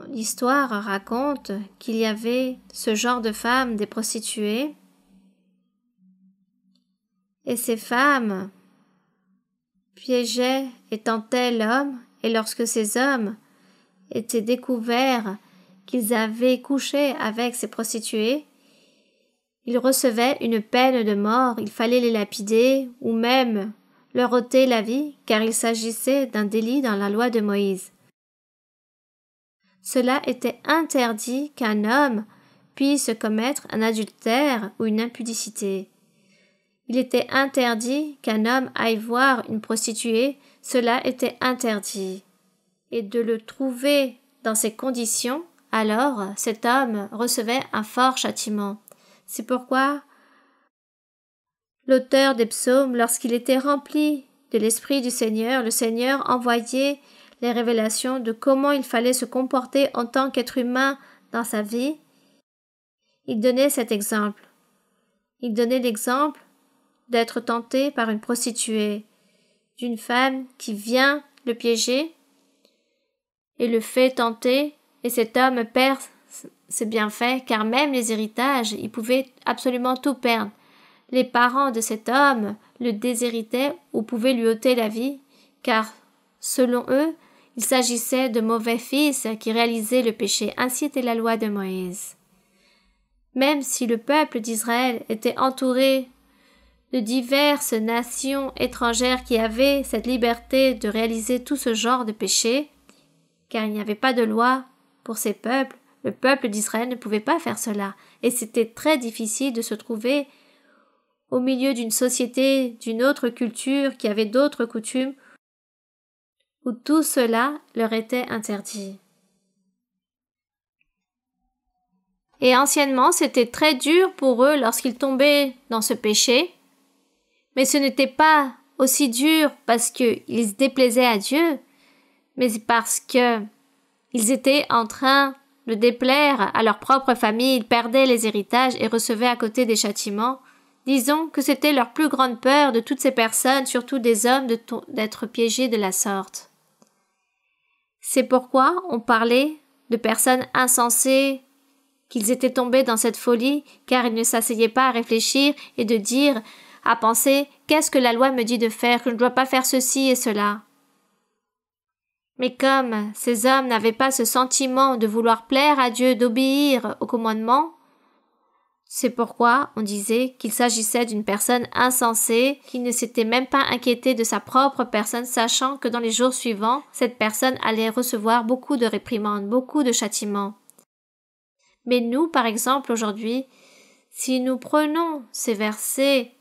l'histoire raconte qu'il y avait ce genre de femmes, des prostituées, et ces femmes piégeaient et tentaient l'homme, et lorsque ces hommes étaient découverts qu'ils avaient couché avec ces prostituées, ils recevaient une peine de mort, il fallait les lapider ou même leur ôter la vie, car il s'agissait d'un délit dans la loi de Moïse. Cela était interdit qu'un homme puisse commettre un adultère ou une impudicité. Il était interdit qu'un homme aille voir une prostituée, cela était interdit. et de le trouver dans ces conditions, alors cet homme recevait un fort châtiment. C'est pourquoi l'auteur des psaumes, lorsqu'il était rempli de l'Esprit du Seigneur, le Seigneur envoyait les révélations de comment il fallait se comporter en tant qu'être humain dans sa vie. Il donnait cet exemple. Il donnait l'exemple d'être tenté par une prostituée, d'une femme qui vient le piéger et le fait tenter, et cet homme perd ses bienfaits, car même les héritages, il pouvait absolument tout perdre. Les parents de cet homme le déshéritaient ou pouvaient lui ôter la vie, car, selon eux, il s'agissait de mauvais fils qui réalisaient le péché. Ainsi était la loi de Moïse. Même si le peuple d'Israël était entouré de diverses nations étrangères qui avaient cette liberté de réaliser tout ce genre de péché, car il n'y avait pas de loi pour ces peuples, le peuple d'Israël ne pouvait pas faire cela, et c'était très difficile de se trouver au milieu d'une société, d'une autre culture, qui avait d'autres coutumes, où tout cela leur était interdit. Et anciennement, c'était très dur pour eux lorsqu'ils tombaient dans ce péché, mais ce n'était pas aussi dur parce qu'ils se déplaisaient à Dieu, mais parce qu'ils étaient en train de déplaire à leur propre famille, ils perdaient les héritages et recevaient à côté des châtiments. Disons que c'était leur plus grande peur de toutes ces personnes, surtout des hommes, d'être piégés de la sorte. C'est pourquoi on parlait de personnes insensées, qu'ils étaient tombés dans cette folie, car ils ne s'asseyaient pas à réfléchir et de dire, à penser, qu'est-ce que la loi me dit de faire, que je ne dois pas faire ceci et cela. Mais comme ces hommes n'avaient pas ce sentiment de vouloir plaire à Dieu, d'obéir aux commandements, c'est pourquoi on disait qu'il s'agissait d'une personne insensée qui ne s'était même pas inquiétée de sa propre personne, sachant que dans les jours suivants, cette personne allait recevoir beaucoup de réprimandes, beaucoup de châtiments. Mais nous, par exemple, aujourd'hui, si nous prenons ces versets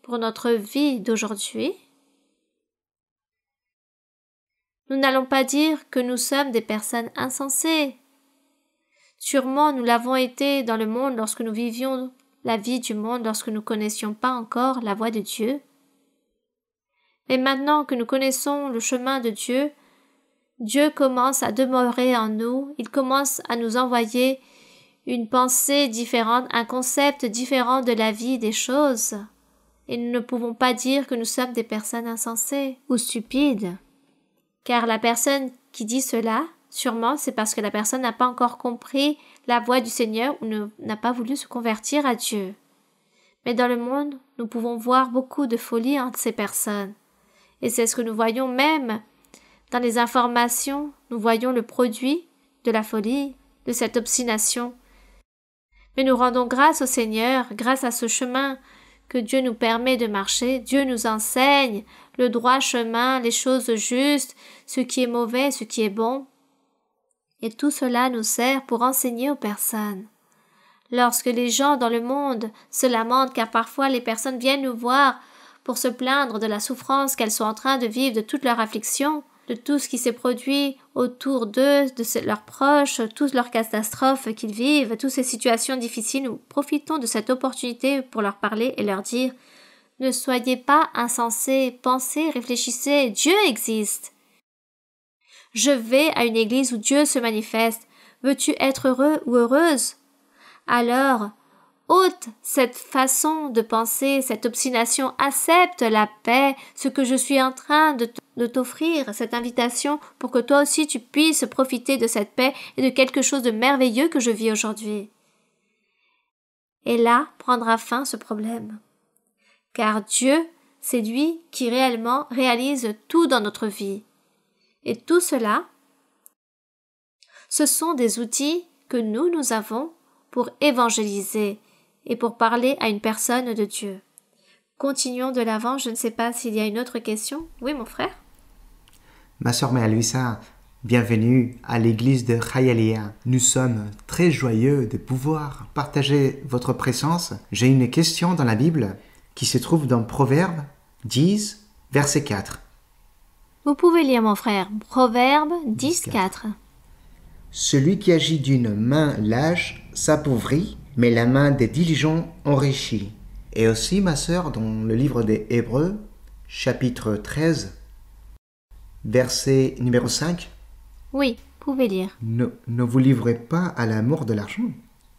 pour notre vie d'aujourd'hui, nous n'allons pas dire que nous sommes des personnes insensées. Sûrement, nous l'avons été dans le monde lorsque nous vivions la vie du monde, lorsque nous ne connaissions pas encore la voie de Dieu. Mais maintenant que nous connaissons le chemin de Dieu, Dieu commence à demeurer en nous, il commence à nous envoyer une pensée différente, un concept différent de la vie des choses. Et nous ne pouvons pas dire que nous sommes des personnes insensées ou stupides. Car la personne qui dit cela, sûrement, c'est parce que la personne n'a pas encore compris la voie du Seigneur ou n'a pas voulu se convertir à Dieu. Mais dans le monde, nous pouvons voir beaucoup de folie entre ces personnes. Et c'est ce que nous voyons même dans les informations. Nous voyons le produit de la folie, de cette obstination. Mais nous rendons grâce au Seigneur, grâce à ce chemin que Dieu nous permet de marcher. Dieu nous enseigne le droit chemin, les choses justes, ce qui est mauvais, ce qui est bon. Et tout cela nous sert pour enseigner aux personnes. Lorsque les gens dans le monde se lamentent, car parfois les personnes viennent nous voir pour se plaindre de la souffrance qu'elles sont en train de vivre, de toute leur affliction, de tout ce qui s'est produit autour d'eux, de leurs proches, toutes leurs catastrophes qu'ils vivent, toutes ces situations difficiles, nous profitons de cette opportunité pour leur parler et leur dire « Ne soyez pas insensés, pensez, réfléchissez, Dieu existe. Je vais à une église où Dieu se manifeste. Veux-tu être heureux ou heureuse? Alors, ôte cette façon de penser, cette obstination, accepte la paix, ce que je suis en train de t'offrir, cette invitation pour que toi aussi tu puisses profiter de cette paix et de quelque chose de merveilleux que je vis aujourd'hui. » Et là prendra fin ce problème. Car Dieu, c'est lui qui réellement réalise tout dans notre vie. Et tout cela, ce sont des outils que nous avons pour évangéliser et pour parler à une personne de Dieu. Continuons de l'avant, je ne sais pas s'il y a une autre question. Oui, mon frère? Ma sœur Mea Luisa, bienvenue à l'église de Hialeah. Nous sommes très joyeux de pouvoir partager votre présence. J'ai une question dans la Bible qui se trouve dans Proverbe 10, verset 4. Vous pouvez lire, mon frère. Proverbe 10:4. Celui qui agit d'une main lâche s'appauvrit, mais la main des diligents enrichit. Et aussi, ma sœur, dans le livre des Hébreux, chapitre 13, verset numéro 5, Oui, vous pouvez lire. ne vous livrez pas à l'amour de l'argent.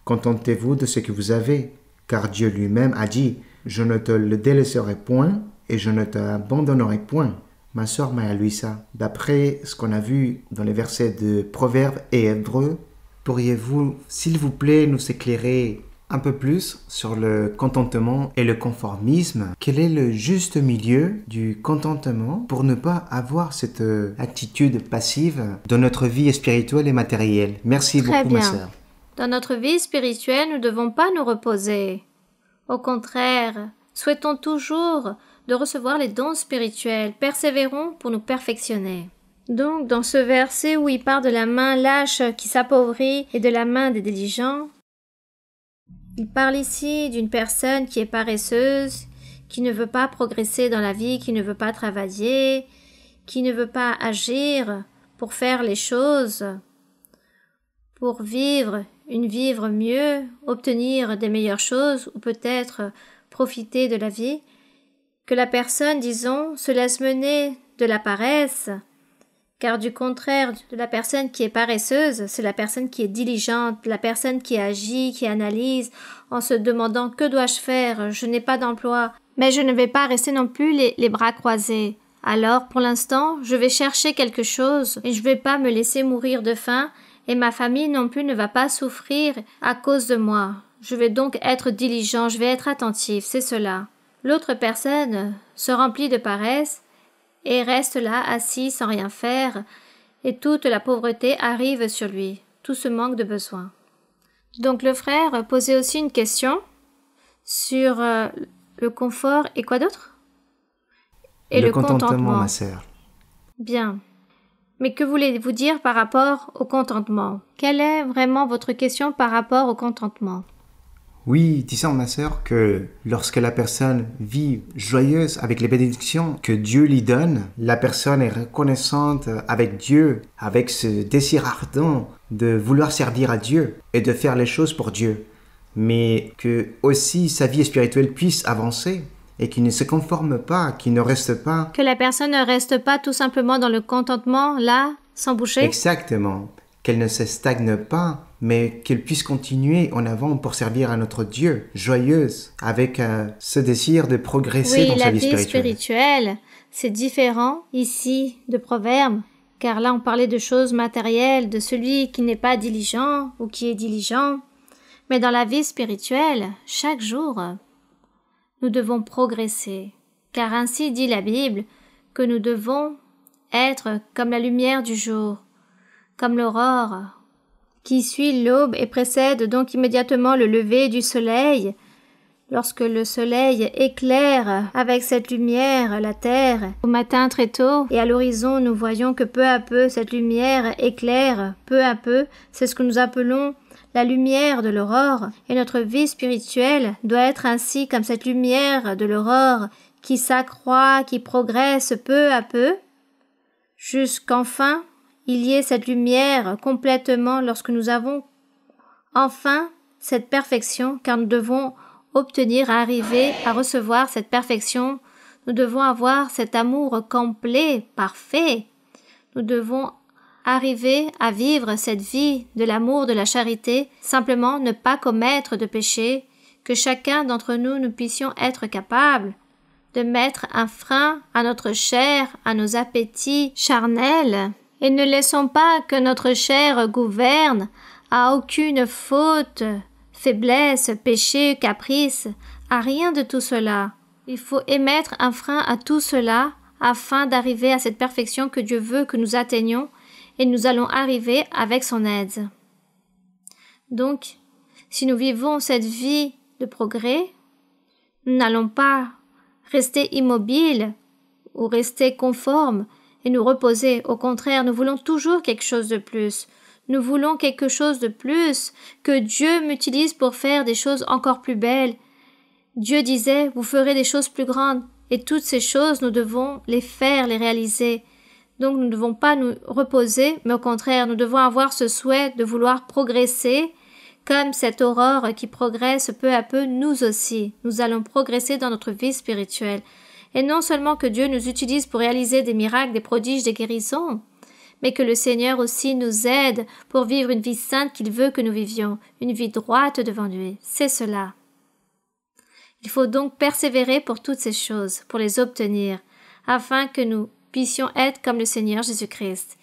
Contentez-vous de ce que vous avez, car Dieu lui-même a dit « Je ne te le délaisserai point et je ne t'abandonnerai point ». Ma sœur Maya Luisa, d'après ce qu'on a vu dans les versets de Proverbes et Hébreux, pourriez-vous, s'il vous plaît, nous éclairer un peu plus sur le contentement et le conformisme? Quel est le juste milieu du contentement pour ne pas avoir cette attitude passive dans notre vie spirituelle et matérielle? Merci Très beaucoup, ma bien. sœur. Dans notre vie spirituelle, nous ne devons pas nous reposer. Au contraire, souhaitons toujours de recevoir les dons spirituels, persévérons pour nous perfectionner. Donc, dans ce verset où il parle de la main lâche qui s'appauvrit et de la main des diligents, il parle ici d'une personne qui est paresseuse, qui ne veut pas progresser dans la vie, qui ne veut pas travailler, qui ne veut pas agir pour faire les choses, pour vivre mieux, obtenir des meilleures choses ou peut-être profiter de la vie, que la personne, disons, se laisse mener de la paresse, car du contraire de la personne qui est paresseuse, c'est la personne qui est diligente, la personne qui agit, qui analyse, en se demandant « Que dois-je faire? Je n'ai pas d'emploi. » Mais je ne vais pas rester non plus les bras croisés. Alors, pour l'instant, je vais chercher quelque chose et je ne vais pas me laisser mourir de faim et ma famille non plus ne va pas souffrir à cause de moi. Je vais donc être diligent, je vais être attentif, c'est cela. L'autre personne se remplit de paresse et reste là assis sans rien faire, et toute la pauvreté arrive sur lui, tout ce manque de besoin. Donc le frère posait aussi une question sur le confort et quoi d'autre? Et le contentement, ma sœur. Bien. Mais que voulez-vous dire par rapport au contentement? Quelle est vraiment votre question par rapport au contentement? Oui, disons, ma sœur, que lorsque la personne vit joyeuse avec les bénédictions que Dieu lui donne, la personne est reconnaissante avec Dieu, avec ce désir ardent de vouloir servir à Dieu et de faire les choses pour Dieu, mais que aussi sa vie spirituelle puisse avancer et qu'il ne se conforme pas, qu'il ne reste pas... Que la personne ne reste pas tout simplement dans le contentement, là, sans bouger? Exactement. Qu'elle ne se stagne pas, mais qu'elle puisse continuer en avant pour servir à notre Dieu, joyeuse, avec ce désir de progresser dans sa vie spirituelle. Oui, la vie spirituelle, c'est différent ici de Proverbes, car là on parlait de choses matérielles, de celui qui n'est pas diligent ou qui est diligent. Mais dans la vie spirituelle, chaque jour, nous devons progresser, car ainsi dit la Bible que nous devons être comme la lumière du jour, comme l'aurore, qui suit l'aube et précède donc immédiatement le lever du soleil. Lorsque le soleil éclaire avec cette lumière la terre au matin très tôt, et à l'horizon nous voyons que peu à peu cette lumière éclaire, peu à peu, c'est ce que nous appelons la lumière de l'aurore, et notre vie spirituelle doit être ainsi comme cette lumière de l'aurore qui s'accroît, qui progresse peu à peu, jusqu'enfin il y ait cette lumière complètement lorsque nous avons enfin cette perfection, car nous devons obtenir, arriver à recevoir cette perfection, nous devons avoir cet amour complet, parfait, nous devons arriver à vivre cette vie de l'amour, de la charité, simplement ne pas commettre de péché, que chacun d'entre nous, nous puissions être capables de mettre un frein à notre chair, à nos appétits charnels, et ne laissons pas que notre chair gouverne à aucune faute, faiblesse, péché, caprice, à rien de tout cela. Il faut émettre un frein à tout cela afin d'arriver à cette perfection que Dieu veut que nous atteignions, et nous allons arriver avec son aide. Donc, si nous vivons cette vie de progrès, nous n'allons pas rester immobiles ou rester conformes et nous reposer. Au contraire, nous voulons toujours quelque chose de plus. Nous voulons quelque chose de plus, que Dieu m'utilise pour faire des choses encore plus belles. Dieu disait, vous ferez des choses plus grandes, et toutes ces choses, nous devons les faire, les réaliser. Donc nous ne devons pas nous reposer, mais au contraire, nous devons avoir ce souhait de vouloir progresser, comme cette aurore qui progresse peu à peu, nous aussi. Nous allons progresser dans notre vie spirituelle. Et non seulement que Dieu nous utilise pour réaliser des miracles, des prodiges, des guérisons, mais que le Seigneur aussi nous aide pour vivre une vie sainte qu'il veut que nous vivions, une vie droite devant lui. C'est cela. Il faut donc persévérer pour toutes ces choses, pour les obtenir, afin que nous puissions être comme le Seigneur Jésus-Christ.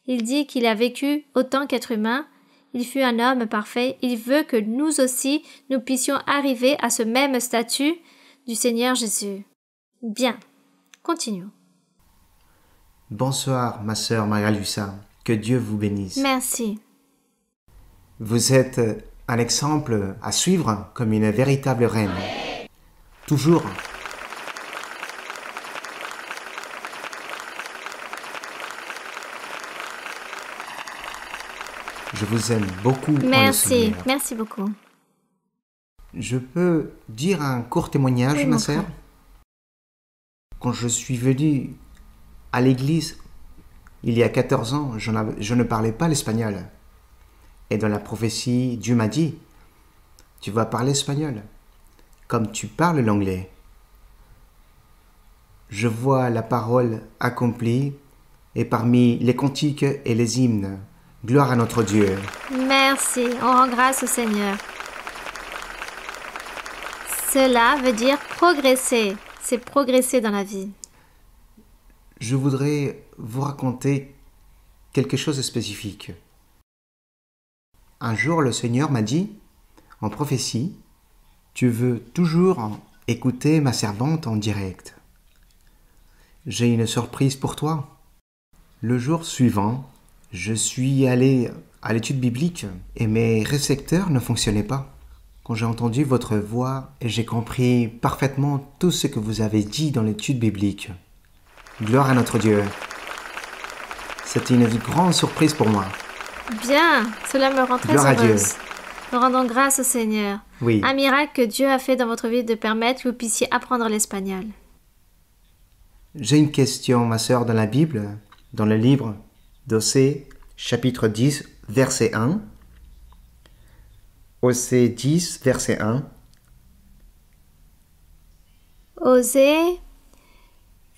Il dit qu'il a vécu autant qu'être humain, il fut un homme parfait, il veut que nous aussi, nous puissions arriver à ce même statut du Seigneur Jésus. Bien, continuons. Bonsoir, ma sœur Maria-Luisa. Que Dieu vous bénisse. Merci. Vous êtes un exemple à suivre comme une véritable reine. Toujours. Je vous aime beaucoup. Merci, merci beaucoup. Je peux dire un court témoignage, Oui, ma mon sœur? frère. Quand je suis venu à l'église, il y a 14 ans, je ne parlais pas l'espagnol. Et dans la prophétie, Dieu m'a dit, tu vas parler espagnol, comme tu parles l'anglais. Je vois la parole accomplie, et parmi les cantiques et les hymnes, gloire à notre Dieu. Merci, on rend grâce au Seigneur. Cela veut dire progresser, c'est progresser dans la vie. Je voudrais vous raconter quelque chose de spécifique. Un jour, le Seigneur m'a dit, en prophétie, tu veux toujours écouter ma servante en direct. J'ai une surprise pour toi. Le jour suivant, je suis allé à l'étude biblique et mes récepteurs ne fonctionnaient pas. Quand j'ai entendu votre voix, j'ai compris parfaitement tout ce que vous avez dit dans l'étude biblique. Gloire à notre Dieu. C'était une grande surprise pour moi. Bien, cela me rend très Gloire à Dieu. heureuse. Nous rendons grâce au Seigneur. Oui. Un miracle que Dieu a fait dans votre vie de permettre que vous puissiez apprendre l'espagnol. J'ai une question, ma sœur, dans la Bible, dans le livre d'Osée, chapitre 10, verset 1. Osée 10, verset 1. Osée,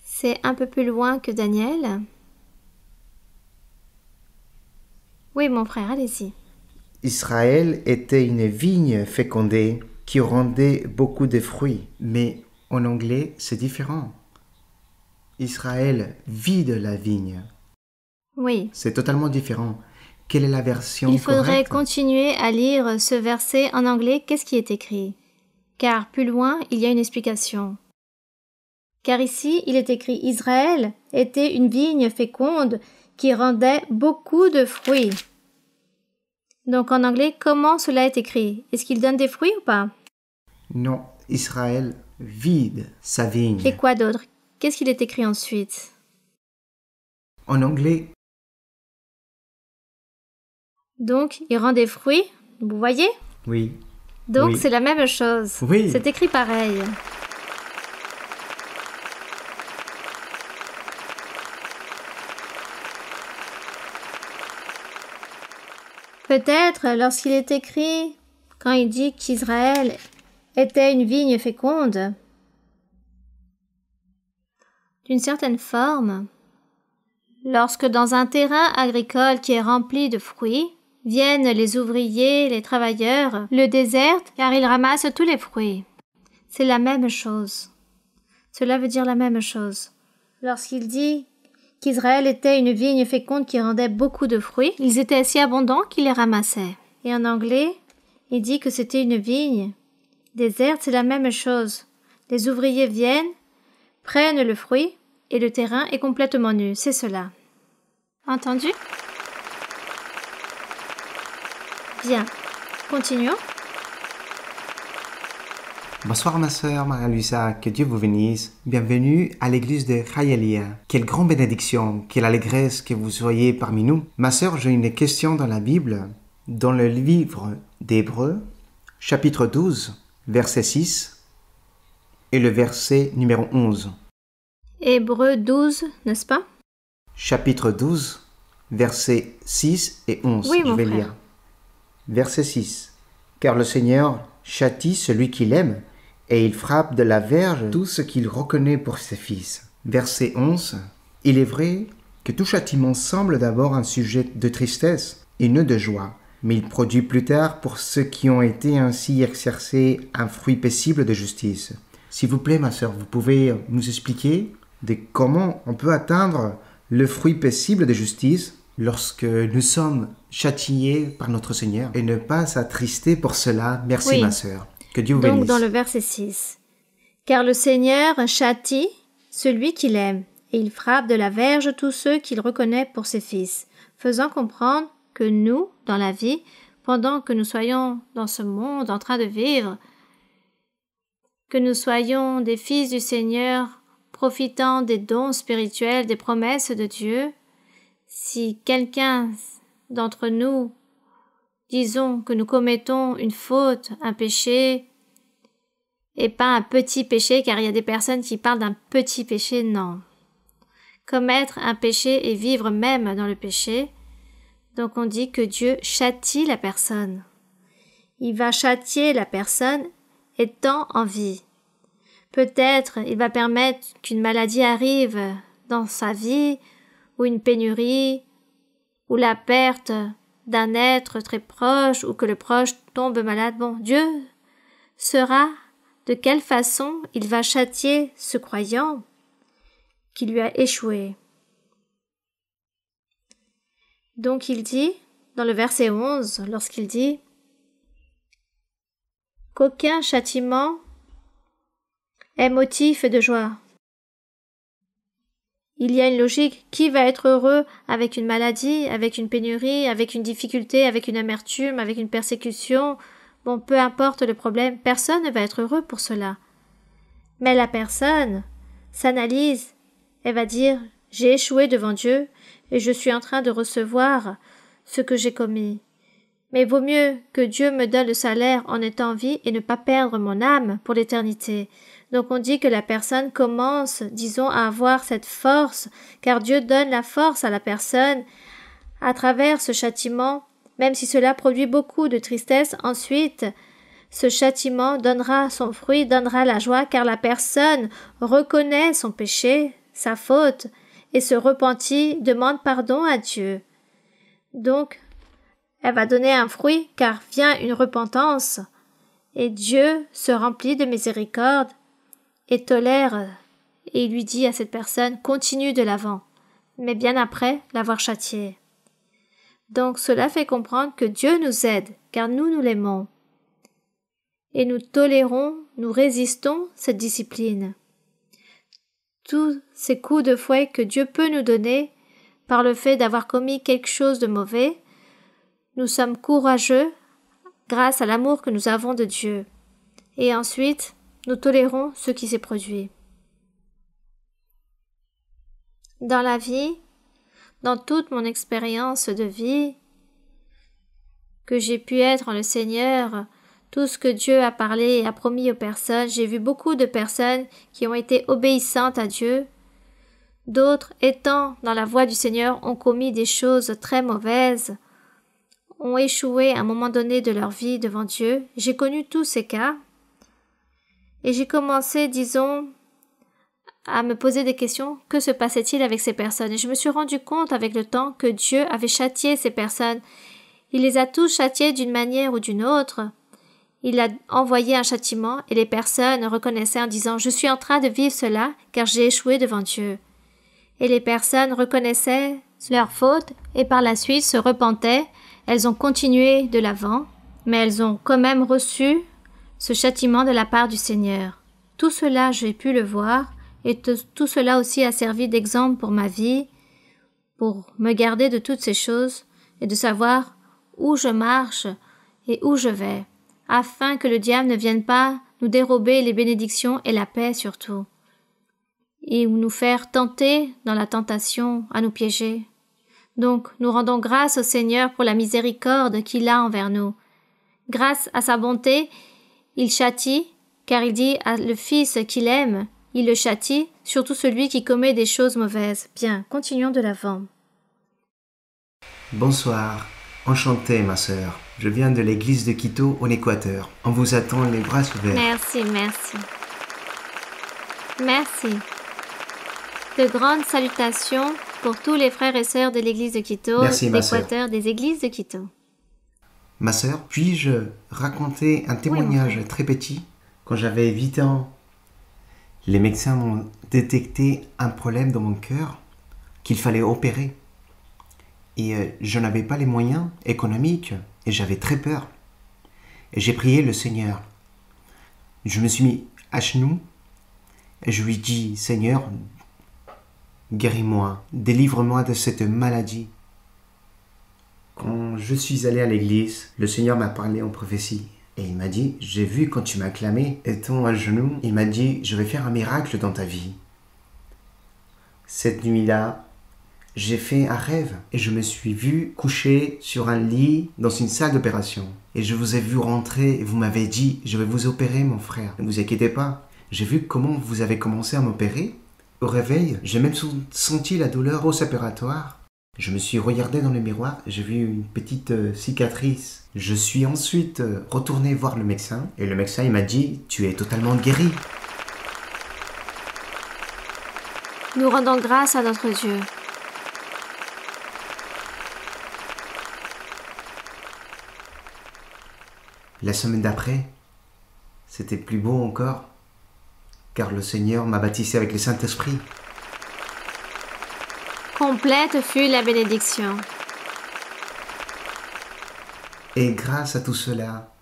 c'est un peu plus loin que Daniel. Oui, mon frère, allez-y. Israël était une vigne fécondée qui rendait beaucoup de fruits. Mais en anglais, c'est différent. Israël vit de la vigne. Oui. C'est totalement différent. Quelle est la version Il faudrait correcte? continuer à lire ce verset en anglais. Qu'est-ce qui est écrit? Car plus loin, il y a une explication. Car ici, il est écrit « Israël était une vigne féconde qui rendait beaucoup de fruits ». Donc en anglais, comment cela est écrit? Est-ce qu'il donne des fruits ou pas? Non, Israël vide sa vigne. Et quoi d'autre? Qu'est-ce qu'il est écrit ensuite? En anglais, Donc, il rend des fruits, vous voyez? oui. Donc, Oui. c'est la même chose. Oui. C'est écrit pareil. Peut-être, lorsqu'il est écrit, quand il dit qu'Israël était une vigne féconde, d'une certaine forme, lorsque dans un terrain agricole qui est rempli de fruits, viennent les ouvriers, les travailleurs, le désertent car ils ramassent tous les fruits. C'est la même chose. Cela veut dire la même chose. Lorsqu'il dit qu'Israël était une vigne féconde qui rendait beaucoup de fruits, ils étaient si abondants qu'ils les ramassaient. Et en anglais, il dit que c'était une vigne déserte, c'est la même chose. Les ouvriers viennent, prennent le fruit et le terrain est complètement nu. C'est cela. Entendu? Bien. Continuons. Bonsoir ma sœur Maria-Luisa, que Dieu vous bénisse. Bienvenue à l'église de Hialeah. Quelle grande bénédiction, quelle allégresse que vous soyez parmi nous. Ma sœur, j'ai une question dans la Bible, dans le livre d'Hébreux, chapitre 12, verset 6 et le verset numéro 11. Hébreux 12, n'est-ce pas? chapitre 12, versets 6 et 11. Oui, Je mon vais frère. lire. Verset 6. Car le Seigneur châtie celui qu'il aime, et il frappe de la verge tout ce qu'il reconnaît pour ses fils. Verset 11. Il est vrai que tout châtiment semble d'abord un sujet de tristesse et non de joie, mais il produit plus tard pour ceux qui ont été ainsi exercés un fruit paisible de justice. S'il vous plaît, ma sœur, vous pouvez nous expliquer de comment on peut atteindre le fruit paisible de justice lorsque nous sommes châtiés par notre Seigneur et ne pas s'attrister pour cela. Merci, Oui. ma sœur. Que Dieu vous Donc bénisse. dans le verset 6. Car le Seigneur châtie celui qu'il aime, et il frappe de la verge tous ceux qu'il reconnaît pour ses fils, faisant comprendre que nous, dans la vie, pendant que nous soyons dans ce monde en train de vivre, que nous soyons des fils du Seigneur, profitant des dons spirituels, des promesses de Dieu, si quelqu'un d'entre nous, disons que nous commettons une faute, un péché, et pas un petit péché, car il y a des personnes qui parlent d'un petit péché, non. Commettre un péché et vivre même dans le péché, donc on dit que Dieu châtie la personne. Il va châtier la personne étant en vie. Peut-être il va permettre qu'une maladie arrive dans sa vie, ou une pénurie, ou la perte d'un être très proche, ou que le proche tombe malade. Bon, Dieu sera de quelle façon il va châtier ce croyant qui lui a échoué. Donc il dit, dans le verset 11, lorsqu'il dit qu'aucun châtiment est motif de joie. Il y a une logique. Qui va être heureux avec une maladie, avec une pénurie, avec une difficulté, avec une amertume, avec une persécution? Bon, peu importe le problème, personne ne va être heureux pour cela. Mais la personne s'analyse, elle va dire « J'ai échoué devant Dieu et je suis en train de recevoir ce que j'ai commis. Mais vaut mieux que Dieu me donne le salaire en étant en vie et ne pas perdre mon âme pour l'éternité. » Donc on dit que la personne commence, disons, à avoir cette force, car Dieu donne la force à la personne à travers ce châtiment. Même si cela produit beaucoup de tristesse, ensuite, ce châtiment donnera son fruit, donnera la joie, car la personne reconnaît son péché, sa faute, et se repentit, demande pardon à Dieu. Donc, elle va donner un fruit, car vient une repentance, et Dieu se remplit de miséricorde, et tolère, et il lui dit à cette personne, continue de l'avant, mais bien après l'avoir châtié. Donc cela fait comprendre que Dieu nous aide, car nous l'aimons. Et nous tolérons, nous résistons cette discipline. Tous ces coups de fouet que Dieu peut nous donner par le fait d'avoir commis quelque chose de mauvais, nous sommes courageux grâce à l'amour que nous avons de Dieu. Et ensuite, nous tolérons ce qui s'est produit. Dans la vie, dans toute mon expérience de vie, que j'ai pu être en le Seigneur, tout ce que Dieu a parlé et a promis aux personnes, j'ai vu beaucoup de personnes qui ont été obéissantes à Dieu. D'autres, étant dans la voie du Seigneur, ont commis des choses très mauvaises, ont échoué à un moment donné de leur vie devant Dieu. J'ai connu tous ces cas et j'ai commencé, disons, à me poser des questions. Que se passait-il avec ces personnes? Et je me suis rendu compte avec le temps que Dieu avait châtié ces personnes. Il les a tous châtiés d'une manière ou d'une autre. Il a envoyé un châtiment et les personnes reconnaissaient en disant « Je suis en train de vivre cela car j'ai échoué devant Dieu. » Et les personnes reconnaissaient leur faute et par la suite se repentaient. Elles ont continué de l'avant, mais elles ont quand même reçu ce châtiment de la part du Seigneur. Tout cela, j'ai pu le voir, et tout cela aussi a servi d'exemple pour ma vie, pour me garder de toutes ces choses, et de savoir où je marche et où je vais, afin que le diable ne vienne pas nous dérober les bénédictions et la paix surtout, et nous faire tenter dans la tentation à nous piéger. Donc, nous rendons grâce au Seigneur pour la miséricorde qu'il a envers nous. Grâce à sa bonté, il châtie, car il dit à le Fils qu'il aime, il le châtie, surtout celui qui commet des choses mauvaises. Bien, continuons de l'avant. Bonsoir, enchanté ma sœur. Je viens de l'église de Quito, en Équateur. On vous attend les bras ouverts. Merci, merci. Merci. De grandes salutations pour tous les frères et sœurs de l'église de Quito, Merci, ma d'Équateur, des églises de Quito. Ma sœur, puis-je raconter un témoignage très petit? Quand j'avais 8 ans, les médecins m'ont détecté un problème dans mon cœur qu'il fallait opérer. Et je n'avais pas les moyens économiques et j'avais très peur. Et j'ai prié le Seigneur. Je me suis mis à genoux et je lui dis, Seigneur, guéris-moi, délivre-moi de cette maladie. Quand je suis allé à l'église, le Seigneur m'a parlé en prophétie. Et il m'a dit, j'ai vu quand tu m'as clamé, étant à genoux, il m'a dit, je vais faire un miracle dans ta vie. Cette nuit-là, j'ai fait un rêve et je me suis vu couché sur un lit dans une salle d'opération. Et je vous ai vu rentrer et vous m'avez dit, je vais vous opérer mon frère. Ne vous inquiétez pas. J'ai vu comment vous avez commencé à m'opérer. Au réveil, j'ai même senti la douleur post-opératoire. Je me suis regardé dans le miroir et j'ai vu une petite cicatrice. Je suis ensuite retourné voir le médecin et le médecin il m'a dit, tu es totalement guéri. Nous rendons grâce à notre Dieu. La semaine d'après, c'était plus beau encore, car le Seigneur m'a baptisé avec le Saint-Esprit. Complète fut la bénédiction. Et grâce à tout cela,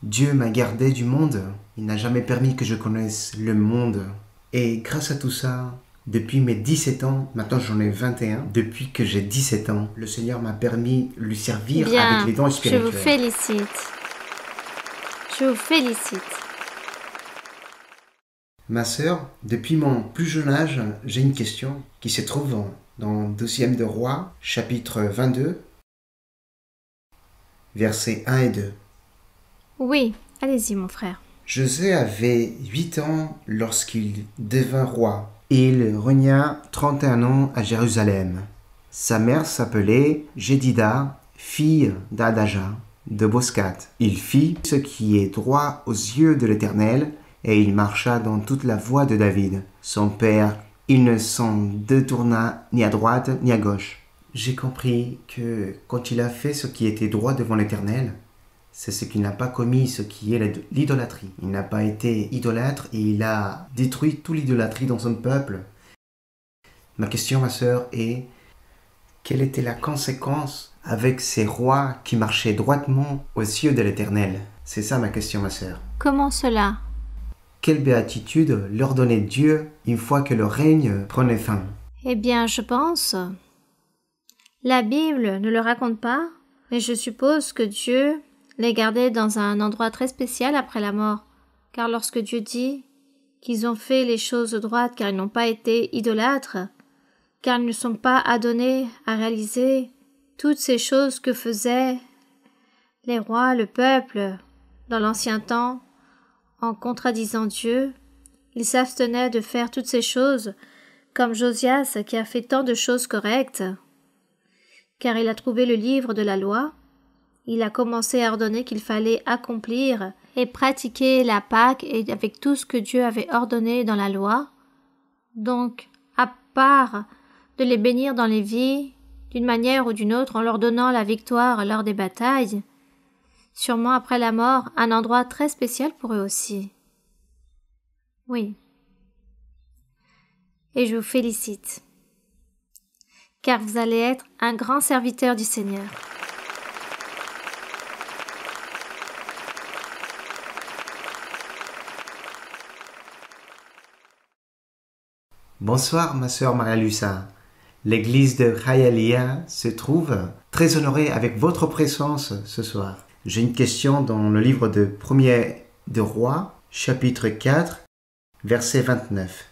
Dieu m'a gardé du monde. Il n'a jamais permis que je connaisse le monde. Et grâce à tout ça, depuis mes 17 ans, maintenant j'en ai 21, depuis que j'ai 17 ans, le Seigneur m'a permis de lui servir Bien, avec les dons spirituels. je vous félicite. Je vous félicite. Ma sœur, depuis mon plus jeune âge, j'ai une question qui se trouve dans 2e de Rois, chapitre 22, versets 1 et 2. Oui, allez-y mon frère. José avait 8 ans lorsqu'il devint roi. Il régna 31 ans à Jérusalem. Sa mère s'appelait Jédida, fille d'Adaja, de Boscat. Il fit ce qui est droit aux yeux de l'Éternel, et il marcha dans toute la voie de David, son père. Il ne s'en détourna ni à droite ni à gauche. J'ai compris que quand il a fait ce qui était droit devant l'Éternel, c'est ce qu'il n'a pas commis, ce qui est l'idolâtrie. Il n'a pas été idolâtre et il a détruit toute l'idolâtrie dans son peuple. Ma question, ma sœur, est quelle était la conséquence avec ces rois qui marchaient droitement aux yeux de l'Éternel? C'est ça ma question, ma sœur. Comment cela? Quelle béatitude leur donnait Dieu une fois que le règne prenait fin? Eh bien, je pense. La Bible ne le raconte pas, mais je suppose que Dieu les gardait dans un endroit très spécial après la mort. Car lorsque Dieu dit qu'ils ont fait les choses droites car ils n'ont pas été idolâtres, car ils ne sont pas adonnés à réaliser toutes ces choses que faisaient les rois, le peuple, dans l'ancien temps, en contradisant Dieu, ils s'abstenaient de faire toutes ces choses, comme Josias qui a fait tant de choses correctes, car il a trouvé le livre de la loi, il a commencé à ordonner qu'il fallait accomplir et pratiquer la Pâque et avec tout ce que Dieu avait ordonné dans la loi. Donc, à part de les bénir dans les vies, d'une manière ou d'une autre, en leur donnant la victoire lors des batailles, sûrement après la mort, un endroit très spécial pour eux aussi. Oui. Et je vous félicite, car vous allez être un grand serviteur du Seigneur. Bonsoir, ma sœur Maria-Lucia. L'église de Hialeah se trouve très honorée avec votre présence ce soir. J'ai une question dans le livre de 1er de Rois, chapitre 4, verset 29.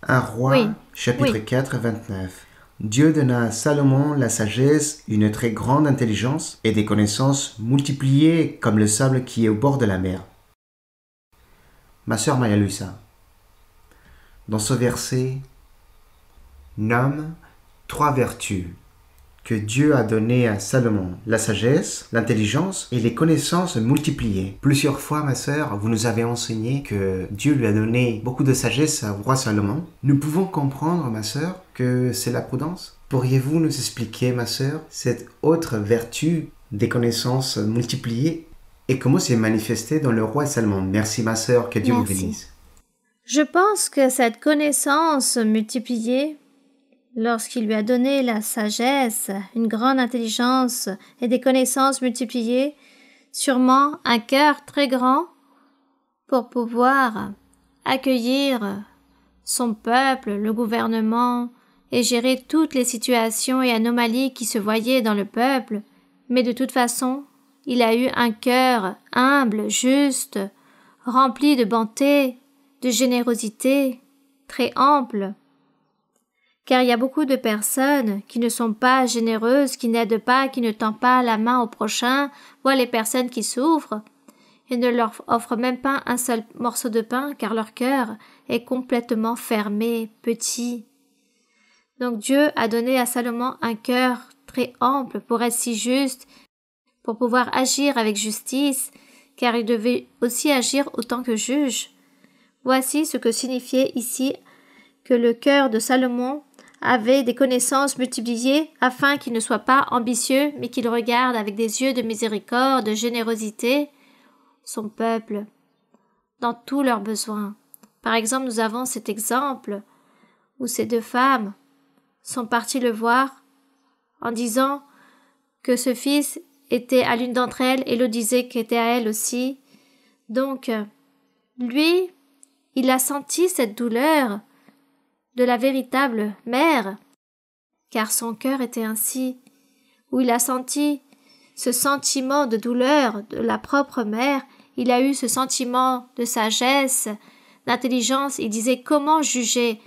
Un roi, Oui. chapitre Oui. 4, 29. Dieu donna à Salomon la sagesse, une très grande intelligence et des connaissances multipliées comme le sable qui est au bord de la mer. Ma sœur Maya Luisa, dans ce verset, nomme 3 vertus que Dieu a données à Salomon. La sagesse, l'intelligence et les connaissances multipliées. Plusieurs fois, ma sœur, vous nous avez enseigné que Dieu lui a donné beaucoup de sagesse au roi Salomon. Nous pouvons comprendre, ma sœur, que c'est la prudence. Pourriez-vous nous expliquer, ma sœur, cette autre vertu des connaissances multipliées et comment c'est manifesté dans le roi Salomon? Merci, ma sœur, que Dieu vous bénisse. Je pense que cette connaissance multipliée, lorsqu'il lui a donné la sagesse, une grande intelligence et des connaissances multipliées, sûrement un cœur très grand pour pouvoir accueillir son peuple, le gouvernement et gérer toutes les situations et anomalies qui se voyaient dans le peuple, mais de toute façon, il a eu un cœur humble, juste, rempli de bonté, de générosité, très ample. Car il y a beaucoup de personnes qui ne sont pas généreuses, qui n'aident pas, qui ne tendent pas la main au prochain, voient les personnes qui souffrent et ne leur offrent même pas un seul morceau de pain car leur cœur est complètement fermé, petit. Donc Dieu a donné à Salomon un cœur très ample pour être si juste, pour pouvoir agir avec justice, car il devait aussi agir autant que juge. Voici ce que signifiait ici que le cœur de Salomon avait des connaissances multipliées afin qu'il ne soit pas ambitieux, mais qu'il regarde avec des yeux de miséricorde, de générosité, son peuple, dans tous leurs besoins. Par exemple, nous avons cet exemple où ces 2 femmes sont parties le voir en disant que ce fils était à l'une d'entre elles et le disait qu'était à elle aussi. Donc, lui, il a senti cette douleur de la véritable mère, car son cœur était ainsi, où il a senti ce sentiment de douleur de la propre mère, il a eu ce sentiment de sagesse, d'intelligence, il disait comment juger?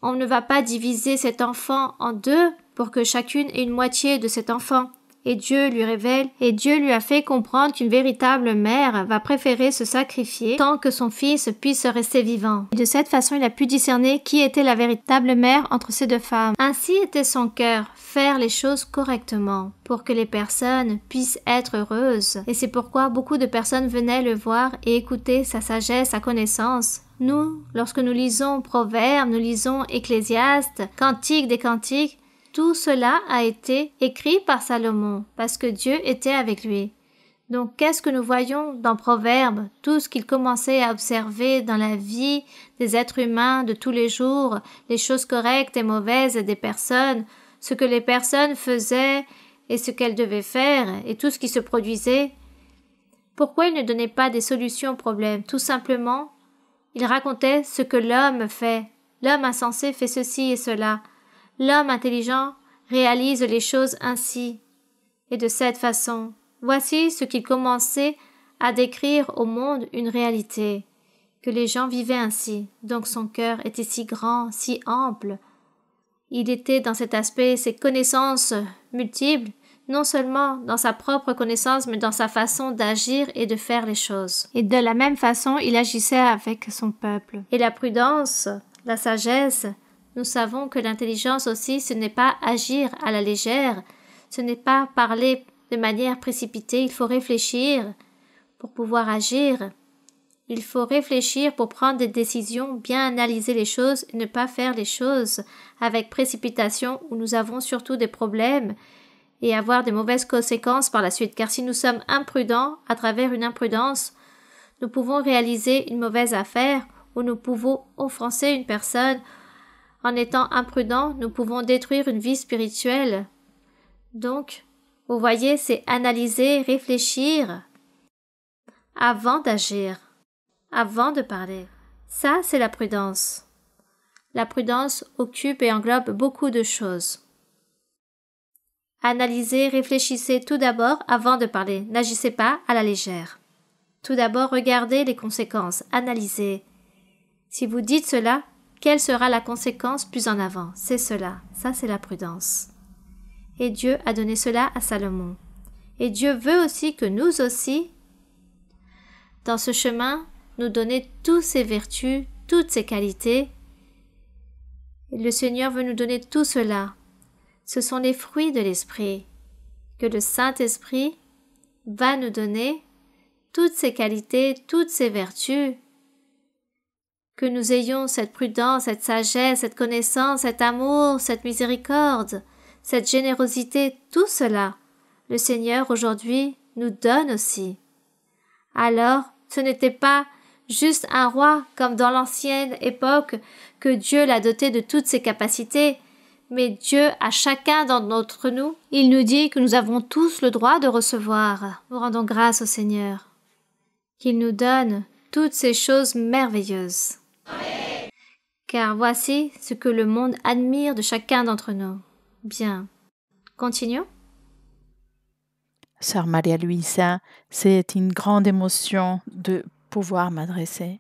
On ne va pas diviser cet enfant en 2 pour que chacune ait une moitié de cet enfant. Et Dieu lui révèle, et Dieu lui a fait comprendre qu'une véritable mère va préférer se sacrifier tant que son fils puisse rester vivant. Et de cette façon, il a pu discerner qui était la véritable mère entre ces 2 femmes. Ainsi était son cœur, faire les choses correctement, pour que les personnes puissent être heureuses. Et c'est pourquoi beaucoup de personnes venaient le voir et écouter sa sagesse, sa connaissance. Nous, lorsque nous lisons Proverbes, nous lisons Ecclésiaste, Cantique des Cantiques, tout cela a été écrit par Salomon, parce que Dieu était avec lui. Donc, qu'est-ce que nous voyons dans Proverbes? Tout ce qu'il commençait à observer dans la vie des êtres humains de tous les jours, les choses correctes et mauvaises des personnes, ce que les personnes faisaient et ce qu'elles devaient faire, et tout ce qui se produisait. Pourquoi il ne donnait pas des solutions aux problèmes? Tout simplement, il racontait ce que l'homme fait. L'homme insensé fait ceci et cela. L'homme intelligent réalise les choses ainsi et de cette façon. Voici ce qu'il commençait à décrire au monde une réalité, que les gens vivaient ainsi. Donc son cœur était si grand, si ample. Il était dans cet aspect, ses connaissances multiples, non seulement dans sa propre connaissance, mais dans sa façon d'agir et de faire les choses. Et de la même façon, il agissait avec son peuple. Et la prudence, la sagesse, nous savons que l'intelligence aussi, ce n'est pas agir à la légère, ce n'est pas parler de manière précipitée, il faut réfléchir pour pouvoir agir. Il faut réfléchir pour prendre des décisions, bien analyser les choses et ne pas faire les choses avec précipitation où nous avons surtout des problèmes et avoir des mauvaises conséquences par la suite. Car si nous sommes imprudents, à travers une imprudence, nous pouvons réaliser une mauvaise affaire ou nous pouvons offenser une personne. En étant imprudents, nous pouvons détruire une vie spirituelle. Donc, vous voyez, c'est analyser, réfléchir avant d'agir, avant de parler. Ça, c'est la prudence. La prudence occupe et englobe beaucoup de choses. Analysez, réfléchissez tout d'abord avant de parler. N'agissez pas à la légère. Tout d'abord, regardez les conséquences. Analysez. Si vous dites cela, quelle sera la conséquence plus en avant? C'est cela. Ça, c'est la prudence. Et Dieu a donné cela à Salomon. Et Dieu veut aussi que nous aussi, dans ce chemin nous donner toutes ses vertus, toutes ses qualités. Et le Seigneur veut nous donner tout cela. Ce sont les fruits de l'Esprit que le Saint-Esprit va nous donner, toutes ses qualités, toutes ses vertus. Que nous ayons cette prudence, cette sagesse, cette connaissance, cet amour, cette miséricorde, cette générosité, tout cela, le Seigneur aujourd'hui nous donne aussi. Alors, ce n'était pas juste un roi comme dans l'ancienne époque que Dieu l'a doté de toutes ses capacités, mais Dieu à chacun d'entre nous, il nous dit que nous avons tous le droit de recevoir. Nous rendons grâce au Seigneur, qu'il nous donne toutes ces choses merveilleuses. Car voici ce que le monde admire de chacun d'entre nous. Bien. Continuons. Sœur Maria Luisa, c'est une grande émotion de pouvoir m'adresser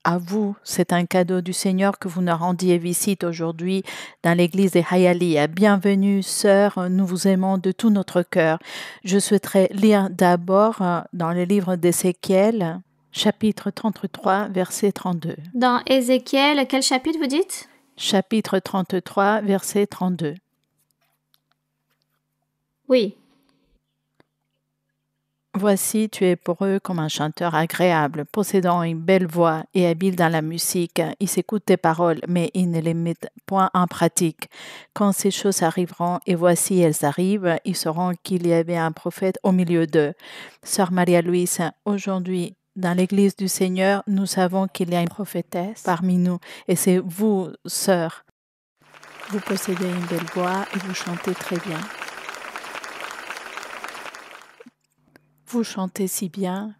à vous. C'est un cadeau du Seigneur que vous nous rendiez visite aujourd'hui dans l'église de Hialeah. Bienvenue, sœur, nous vous aimons de tout notre cœur. Je souhaiterais lire d'abord dans le livre d'Ézéchiel, chapitre 33, verset 32. Dans Ézéchiel, quel chapitre vous dites? Chapitre 33, verset 32. Oui. Voici, tu es pour eux comme un chanteur agréable, possédant une belle voix et habile dans la musique. Ils écoutent tes paroles, mais ils ne les mettent point en pratique. Quand ces choses arriveront, et voici elles arrivent, ils sauront qu'il y avait un prophète au milieu d'eux. Sœur Maria Louise, aujourd'hui, dans l'Église du Seigneur, nous savons qu'il y a une prophétesse parmi nous, et c'est vous, sœur. Vous possédez une belle voix et vous chantez très bien. Vous chantez si bien,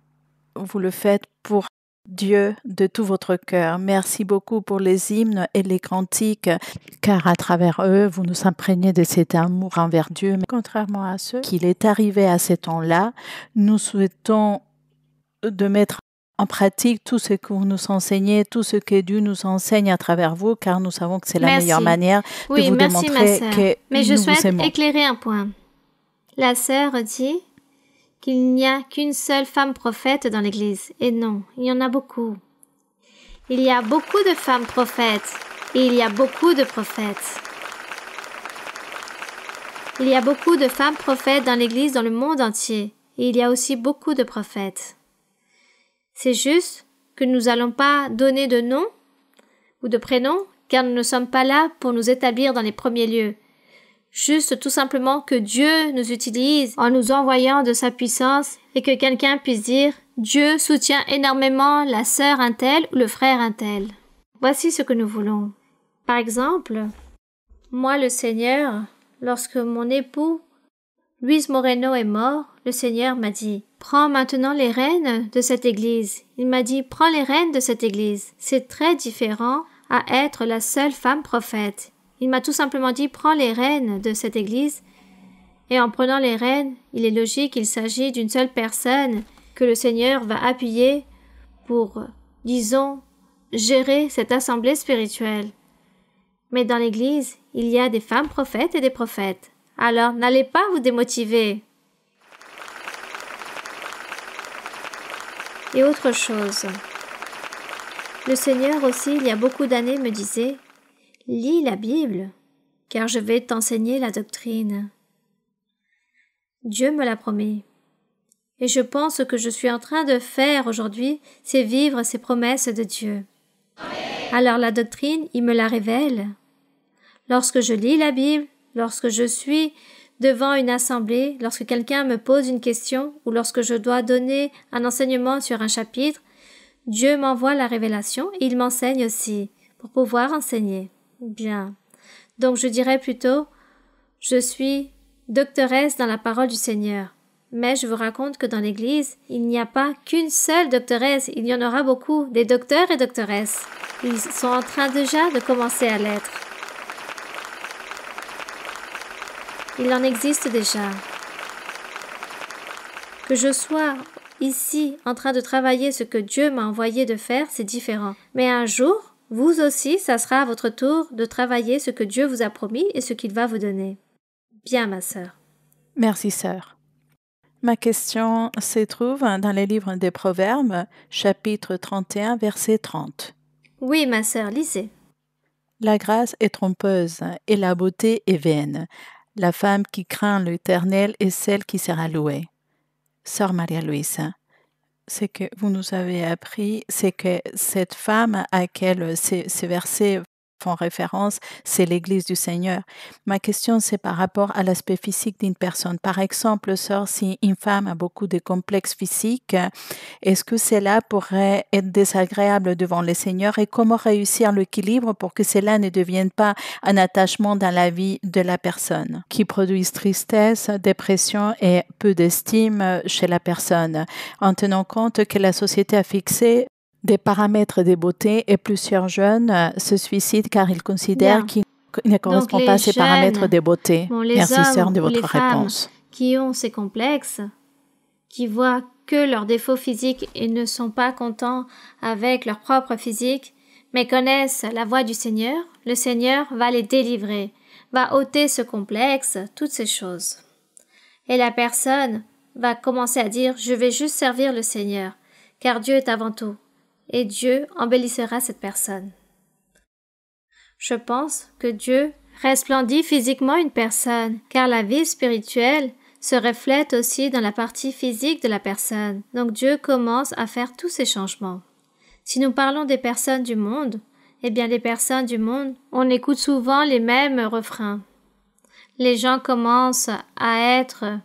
vous le faites pour Dieu de tout votre cœur. Merci beaucoup pour les hymnes et les cantiques, car à travers eux, vous nous imprégnez de cet amour envers Dieu. Mais contrairement à ceux qu'il est arrivé à ces temps-là, nous souhaitons de mettre en pratique tout ce que vous nous enseignez, tout ce que Dieu nous enseigne à travers vous, car nous savons que c'est la meilleure manière de vous démontrer que Mais je nous vous souhaite aimons. éclairer un point. La sœur dit qu'il n'y a qu'une seule femme prophète dans l'Église. Et non, il y en a beaucoup. Il y a beaucoup de femmes prophètes et il y a beaucoup de prophètes. Il y a beaucoup de femmes prophètes dans l'Église dans le monde entier et il y a aussi beaucoup de prophètes. C'est juste que nous n'allons pas donner de nom ou de prénom car nous ne sommes pas là pour nous établir dans les premiers lieux. Juste tout simplement que Dieu nous utilise en nous envoyant de sa puissance et que quelqu'un puisse dire « Dieu soutient énormément la sœur un tel ou le frère un tel ». Voici ce que nous voulons. Par exemple, moi le Seigneur, lorsque mon époux Luis Moreno est mort, le Seigneur m'a dit « Prends maintenant les rênes de cette église ». Il m'a dit « Prends les rênes de cette église ». C'est très différent à être la seule femme prophète. Il m'a tout simplement dit « Prends les rênes de cette église ». Et en prenant les rênes, il est logique qu'il s'agit d'une seule personne que le Seigneur va appuyer pour, disons, gérer cette assemblée spirituelle. Mais dans l'église, il y a des femmes prophètes et des prophètes. Alors, n'allez pas vous démotiver. Et autre chose. Le Seigneur aussi, il y a beaucoup d'années, me disait « Lis la Bible, car je vais t'enseigner la doctrine. » Dieu me l'a promis. Et je pense que ce que je suis en train de faire aujourd'hui, c'est vivre ces promesses de Dieu. Alors la doctrine, il me la révèle. Lorsque je lis la Bible, lorsque je suis devant une assemblée, lorsque quelqu'un me pose une question ou lorsque je dois donner un enseignement sur un chapitre, Dieu m'envoie la révélation et il m'enseigne aussi pour pouvoir enseigner. Bien. Donc je dirais plutôt, je suis doctoresse dans la parole du Seigneur. Mais je vous raconte que dans l'Église, il n'y a pas qu'une seule doctoresse, il y en aura beaucoup, des docteurs et doctoresses. Ils sont en train déjà de commencer à l'être. Il en existe déjà. Que je sois ici en train de travailler ce que Dieu m'a envoyé de faire, c'est différent. Mais un jour, vous aussi, ça sera à votre tour de travailler ce que Dieu vous a promis et ce qu'il va vous donner. Bien, ma sœur. Merci, sœur. Ma question se trouve dans les livres des Proverbes, chapitre 31, verset 30. Oui, ma sœur, lisez. La grâce est trompeuse et la beauté est vaine. La femme qui craint l'Éternel est celle qui sera louée. Sœur Maria-Louisa, ce que vous nous avez appris, c'est que cette femme à laquelle ces versets font référence, c'est l'Église du Seigneur. Ma question, c'est par rapport à l'aspect physique d'une personne. Par exemple, sœur, si une femme a beaucoup de complexes physiques, est-ce que cela pourrait être désagréable devant le Seigneur et comment réussir l'équilibre pour que cela ne devienne pas un attachement dans la vie de la personne qui produise tristesse, dépression et peu d'estime chez la personne, en tenant compte que la société a fixé des paramètres de beauté et plusieurs jeunes se suicident car ils considèrent qu'ils ne correspondent pas à ces paramètres de beauté. Merci, sœur, de votre réponse. Qui ont ces complexes, qui voient que leurs défauts physiques et ne sont pas contents avec leur propre physique, mais connaissent la voix du Seigneur, le Seigneur va les délivrer, va ôter ce complexe, toutes ces choses. Et la personne va commencer à dire « Je vais juste servir le Seigneur, car Dieu est avant tout. » Et Dieu embellissera cette personne. Je pense que Dieu resplendit physiquement une personne, car la vie spirituelle se reflète aussi dans la partie physique de la personne. Donc Dieu commence à faire tous ces changements. Si nous parlons des personnes du monde, eh bien les personnes du monde, on écoute souvent les mêmes refrains. Les gens commencent à être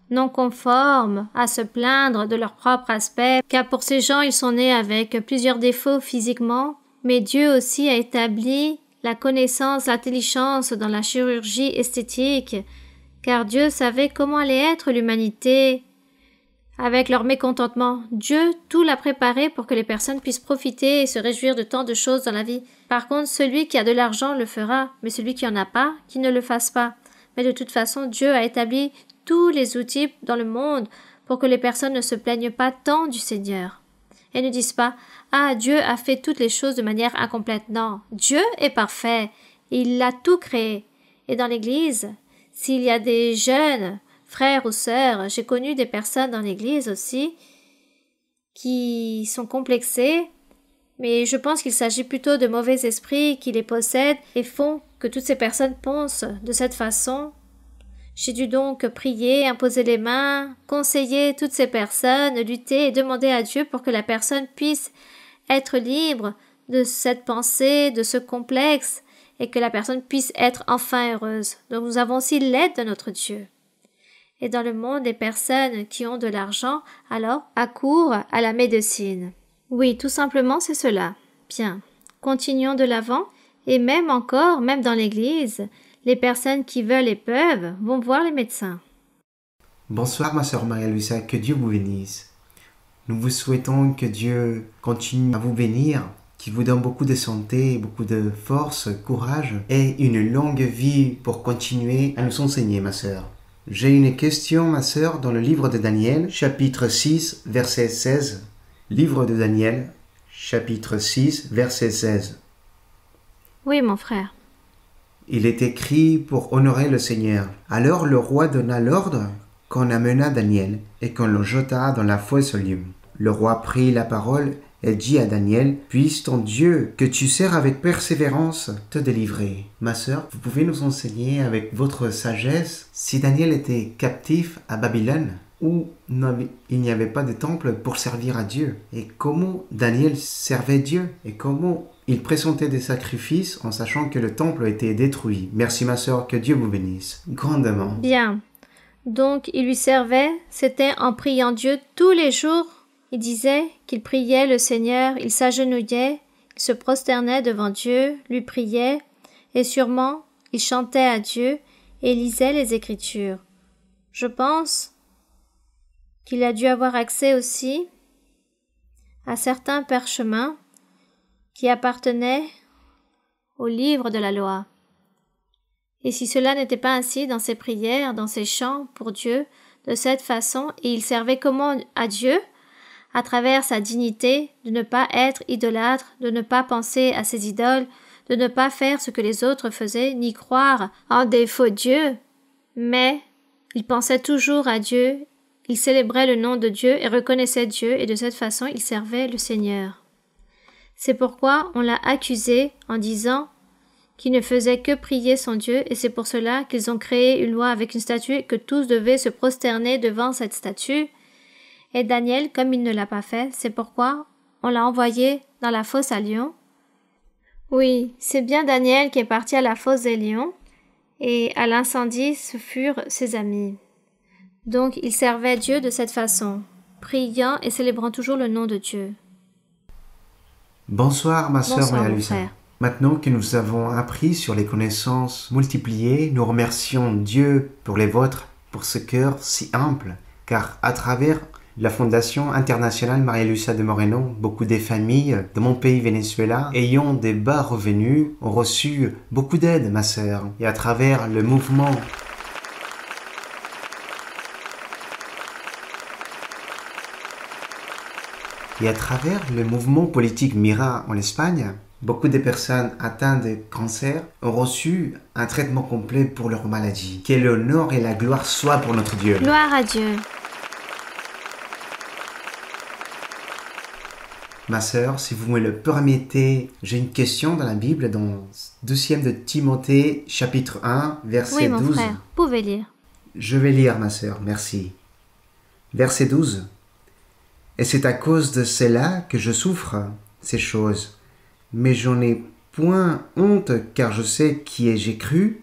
non conformes, à se plaindre de leur propre aspect, car pour ces gens, ils sont nés avec plusieurs défauts physiquement, mais Dieu aussi a établi la connaissance, l'intelligence dans la chirurgie esthétique, car Dieu savait comment allait être l'humanité avec leur mécontentement. Dieu tout l'a préparé pour que les personnes puissent profiter et se réjouir de tant de choses dans la vie. Par contre, celui qui a de l'argent le fera, mais celui qui en a pas, qui ne le fasse pas. Mais de toute façon, Dieu a établi tous les outils dans le monde pour que les personnes ne se plaignent pas tant du Seigneur. Et ne disent pas « Ah, Dieu a fait toutes les choses de manière incomplète. » Non, Dieu est parfait. Il a tout créé. Et dans l'Église, s'il y a des jeunes, frères ou sœurs, j'ai connu des personnes dans l'Église aussi qui sont complexées, mais je pense qu'il s'agit plutôt de mauvais esprits qui les possèdent et font que toutes ces personnes pensent de cette façon. J'ai dû donc prier, imposer les mains, conseiller toutes ces personnes, lutter et demander à Dieu pour que la personne puisse être libre de cette pensée, de ce complexe, et que la personne puisse être enfin heureuse. Donc nous avons aussi l'aide de notre Dieu. Et dans le monde, les personnes qui ont de l'argent, alors, accourent à la médecine. Oui, tout simplement, c'est cela. Bien, continuons de l'avant, et même dans l'Église, les personnes qui veulent et peuvent vont voir les médecins. Bonsoir ma sœur Maria-Louisa, que Dieu vous bénisse. Nous vous souhaitons que Dieu continue à vous bénir, qu'il vous donne beaucoup de santé, beaucoup de force, courage et une longue vie pour continuer à nous enseigner ma sœur. J'ai une question ma sœur dans le livre de Daniel, chapitre 6, verset 16. Livre de Daniel, chapitre 6, verset 16. Oui mon frère. Il est écrit pour honorer le Seigneur. Alors le roi donna l'ordre qu'on amena Daniel et qu'on le jeta dans la fosse aux lions. Le roi prit la parole et dit à Daniel, « Puisse ton Dieu, que tu sers avec persévérance, te délivrer. » Ma sœur, vous pouvez nous enseigner avec votre sagesse si Daniel était captif à Babylone où il n'y avait pas de temple pour servir à Dieu et comment Daniel servait Dieu et comment il présentait des sacrifices en sachant que le temple était détruit. Merci ma sœur, que Dieu vous bénisse grandement. Bien. Donc il lui servait, c'était en priant Dieu tous les jours. Il disait qu'il priait le Seigneur, il s'agenouillait, il se prosternait devant Dieu, lui priait, et sûrement il chantait à Dieu et lisait les Écritures. Je pense qu'il a dû avoir accès aussi à certains parchemins qui appartenaient au livre de la loi. Et si cela n'était pas ainsi dans ses prières, dans ses chants pour Dieu, de cette façon, et il servait comment à Dieu, à travers sa dignité, de ne pas être idolâtre, de ne pas penser à ses idoles, de ne pas faire ce que les autres faisaient, ni croire en des faux dieux, mais il pensait toujours à Dieu ils célébraient le nom de Dieu et reconnaissaient Dieu, et de cette façon, ils servaient le Seigneur. C'est pourquoi on l'a accusé en disant qu'il ne faisait que prier son Dieu, et c'est pour cela qu'ils ont créé une loi avec une statue et que tous devaient se prosterner devant cette statue. Et Daniel, comme il ne l'a pas fait, c'est pourquoi on l'a envoyé dans la fosse à lions. Oui, c'est bien Daniel qui est parti à la fosse des lions, et à l'incendie, ce furent ses amis. Donc, il servait Dieu de cette façon, priant et célébrant toujours le nom de Dieu. Bonsoir ma sœur Bonsoir, Maria mon Luisa. frère. Maintenant que nous avons appris sur les connaissances multipliées, nous remercions Dieu pour les vôtres, pour ce cœur si ample, car à travers la Fondation internationale Maria Luisa de Moreno, beaucoup des familles de mon pays Venezuela ayant des bas revenus ont reçu beaucoup d'aide, ma sœur. Et à travers le mouvement politique Mira en Espagne, beaucoup de personnes atteintes de cancer ont reçu un traitement complet pour leur maladie. Que l'honneur et la gloire soient pour notre Dieu. Gloire à Dieu. Ma sœur, si vous me le permettez, j'ai une question dans la Bible, dans 2e de Timothée, chapitre 1, verset Oui, mon 12. frère, vous pouvez lire. Je vais lire, ma sœur, merci. Verset 12. Et c'est à cause de cela que je souffre ces choses. Mais j'en ai point honte, car je sais qui ai j'ai cru,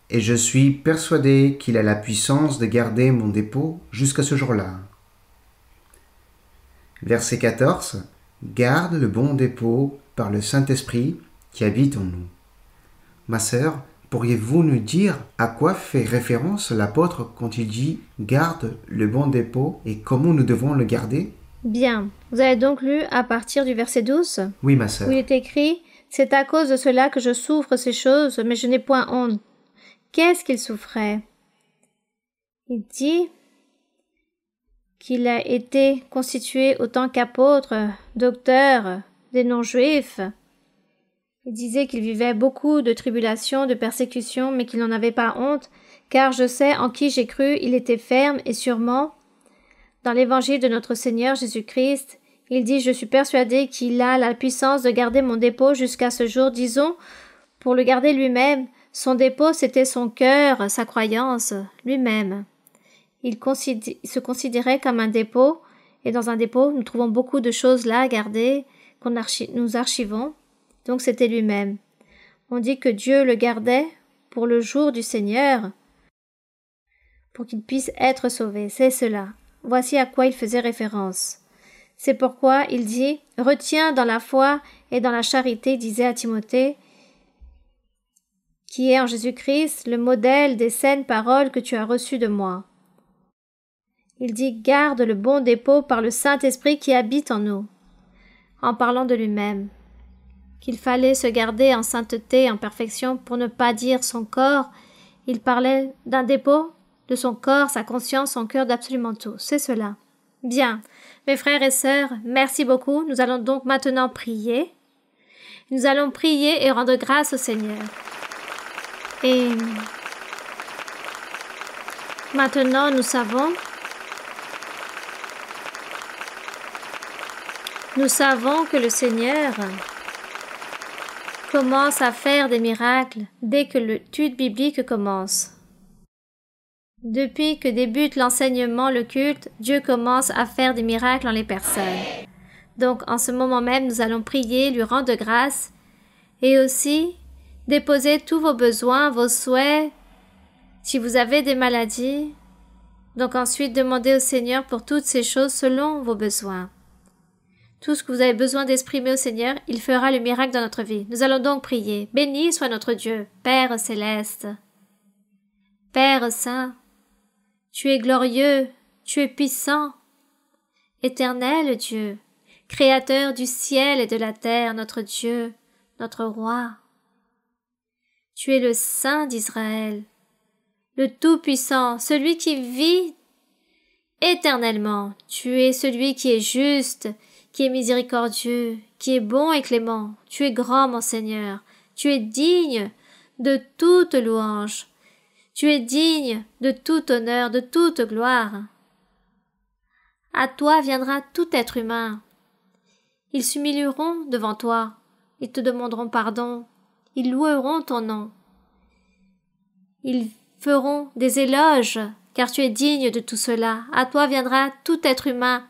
et je suis persuadé qu'il a la puissance de garder mon dépôt jusqu'à ce jour-là. Verset 14. Garde le bon dépôt par le Saint-Esprit qui habite en nous. Ma sœur, pourriez-vous nous dire à quoi fait référence l'apôtre quand il dit « garde le bon dépôt » et comment nous devons le garder? Bien. Vous avez donc lu à partir du verset 12, Oui, ma sœur. où il est écrit « C'est à cause de cela que je souffre ces choses, mais je n'ai point honte. » Qu'est-ce qu'il souffrait? Il dit qu'il a été constitué autant qu'apôtre, docteur des non-juifs. Il disait qu'il vivait beaucoup de tribulations, de persécutions, mais qu'il n'en avait pas honte, car je sais en qui j'ai cru, il était ferme et sûrement. Dans l'évangile de notre Seigneur Jésus-Christ, il dit « Je suis persuadé qu'il a la puissance de garder mon dépôt jusqu'à ce jour. » Disons, pour le garder lui-même, son dépôt c'était son cœur, sa croyance, lui-même. Il se considérait comme un dépôt, et dans un dépôt, nous trouvons beaucoup de choses là à garder, nous archivons. Donc c'était lui-même. On dit que Dieu le gardait pour le jour du Seigneur, pour qu'il puisse être sauvé. C'est cela. Voici à quoi il faisait référence. C'est pourquoi il dit « Retiens dans la foi et dans la charité, disait à Timothée, qui est en Jésus-Christ le modèle des saines paroles que tu as reçues de moi. » Il dit « Garde le bon dépôt par le Saint-Esprit qui habite en nous », en parlant de lui-même, qu'il fallait se garder en sainteté, en perfection, pour ne pas dire son corps. Il parlait d'un dépôt, de son corps, sa conscience, son cœur, d'absolument tout. C'est cela. Bien. Mes frères et sœurs, merci beaucoup. Nous allons donc maintenant prier. Nous allons prier et rendre grâce au Seigneur. Et maintenant, nous savons que le Seigneur commence à faire des miracles dès que l'étude biblique commence. Depuis que débute l'enseignement, le culte, Dieu commence à faire des miracles en les personnes. Donc, en ce moment même, nous allons prier, lui rendre grâce et aussi déposer tous vos besoins, vos souhaits, si vous avez des maladies. Donc ensuite, demandez au Seigneur pour toutes ces choses selon vos besoins. Tout ce que vous avez besoin d'exprimer au Seigneur, il fera le miracle dans notre vie. Nous allons donc prier. Béni soit notre Dieu, Père céleste. Père saint, tu es glorieux, tu es puissant. Éternel Dieu, Créateur du ciel et de la terre, notre Dieu, notre Roi. Tu es le Saint d'Israël, le Tout-Puissant, celui qui vit éternellement. Tu es celui qui est juste, qui est miséricordieux, qui est bon et clément. Tu es grand, mon Seigneur. Tu es digne de toute louange. Tu es digne de tout honneur, de toute gloire. À toi viendra tout être humain. Ils s'humilieront devant toi. Ils te demanderont pardon. Ils loueront ton nom. Ils feront des éloges, car tu es digne de tout cela. À toi viendra tout être humain.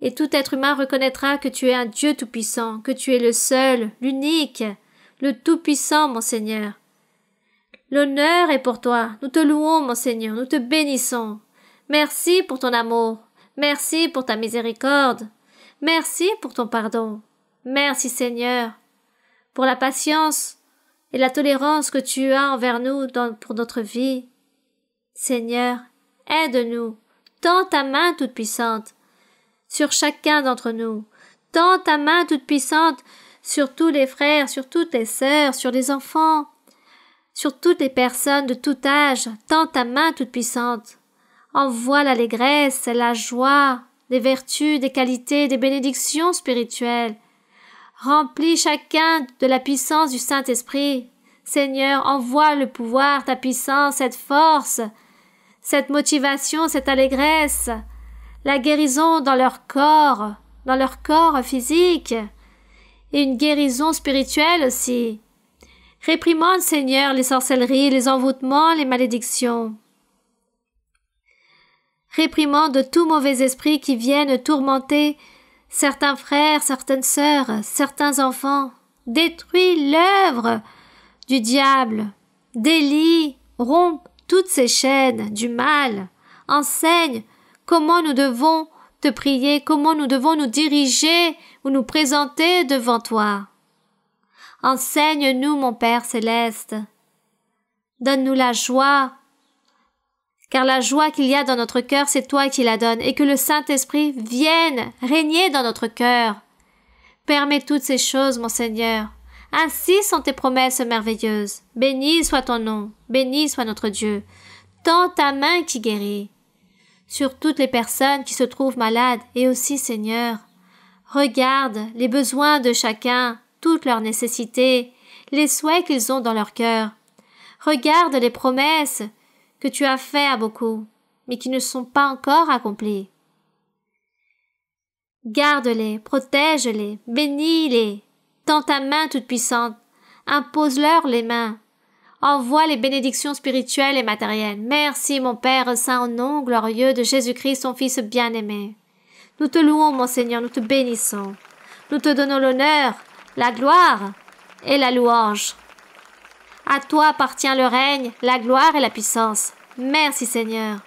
Et tout être humain reconnaîtra que tu es un Dieu tout-puissant, que tu es le seul, l'unique, le tout-puissant, mon Seigneur. L'honneur est pour toi. Nous te louons, mon Seigneur. Nous te bénissons. Merci pour ton amour. Merci pour ta miséricorde. Merci pour ton pardon. Merci, Seigneur, pour la patience et la tolérance que tu as envers nous pour notre vie. Seigneur, aide-nous. Tends ta main toute-puissante sur chacun d'entre nous. Tends ta main toute-puissante sur tous les frères, sur toutes les sœurs, sur les enfants, sur toutes les personnes de tout âge. Tends ta main toute-puissante. Envoie l'allégresse, la joie, des vertus, des qualités, des bénédictions spirituelles. Remplis chacun de la puissance du Saint-Esprit. Seigneur, envoie le pouvoir, ta puissance, cette force, cette motivation, cette allégresse, la guérison dans leur corps physique, et une guérison spirituelle aussi. Réprimande, Seigneur, les sorcelleries, les envoûtements, les malédictions. Réprimande tout mauvais esprit qui viennent tourmenter certains frères, certaines sœurs, certains enfants. Détruis l'œuvre du diable. Délie, romps toutes ces chaînes du mal. Enseigne comment nous devons te prier, comment nous devons nous diriger ou nous présenter devant toi. Enseigne-nous, mon Père céleste. Donne-nous la joie, car la joie qu'il y a dans notre cœur, c'est toi qui la donnes, et que le Saint-Esprit vienne régner dans notre cœur. Permets toutes ces choses, mon Seigneur. Ainsi sont tes promesses merveilleuses. Béni soit ton nom, béni soit notre Dieu. Tends ta main qui guérit. Sur toutes les personnes qui se trouvent malades, et aussi, Seigneur, regarde les besoins de chacun, toutes leurs nécessités, les souhaits qu'ils ont dans leur cœur. Regarde les promesses que tu as faites à beaucoup, mais qui ne sont pas encore accomplies. Garde-les, protège-les, bénis-les. Tends ta main toute-puissante, impose-leur les mains. Envoie les bénédictions spirituelles et matérielles. Merci, mon Père Saint, au nom glorieux de Jésus-Christ, son Fils bien-aimé. Nous te louons, mon Seigneur, nous te bénissons. Nous te donnons l'honneur, la gloire et la louange. À toi appartient le règne, la gloire et la puissance. Merci, Seigneur.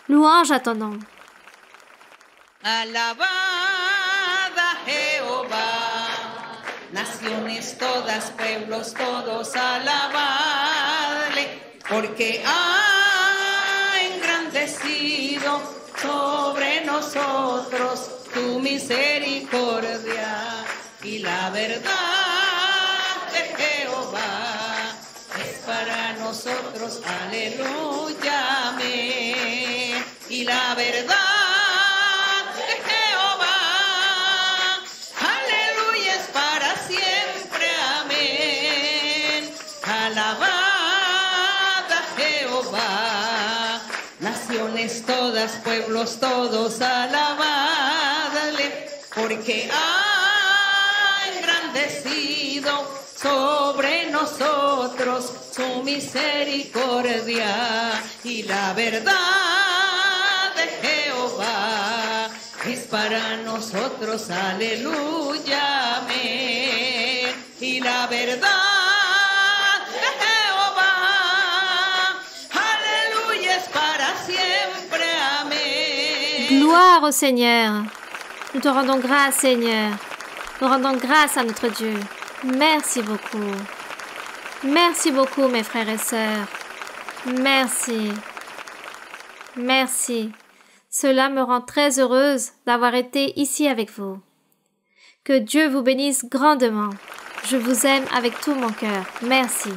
Louange à ton nom. Alabad a Jehová, naciones todas, pueblos todos, alabadle, porque ha engrandecido sobre nosotros tu misericordia y la verdad de Jehová es para nosotros, aleluya, amén, y la verdad todas, pueblos todos, alabadle, porque ha engrandecido sobre nosotros su misericordia y la verdad de Jehová es para nosotros, aleluya, amén, y la verdad Gloire au Seigneur. Nous te rendons grâce, Seigneur. Nous rendons grâce à notre Dieu. Merci beaucoup. Merci beaucoup, mes frères et sœurs. Merci. Merci. Cela me rend très heureuse d'avoir été ici avec vous. Que Dieu vous bénisse grandement. Je vous aime avec tout mon cœur. Merci.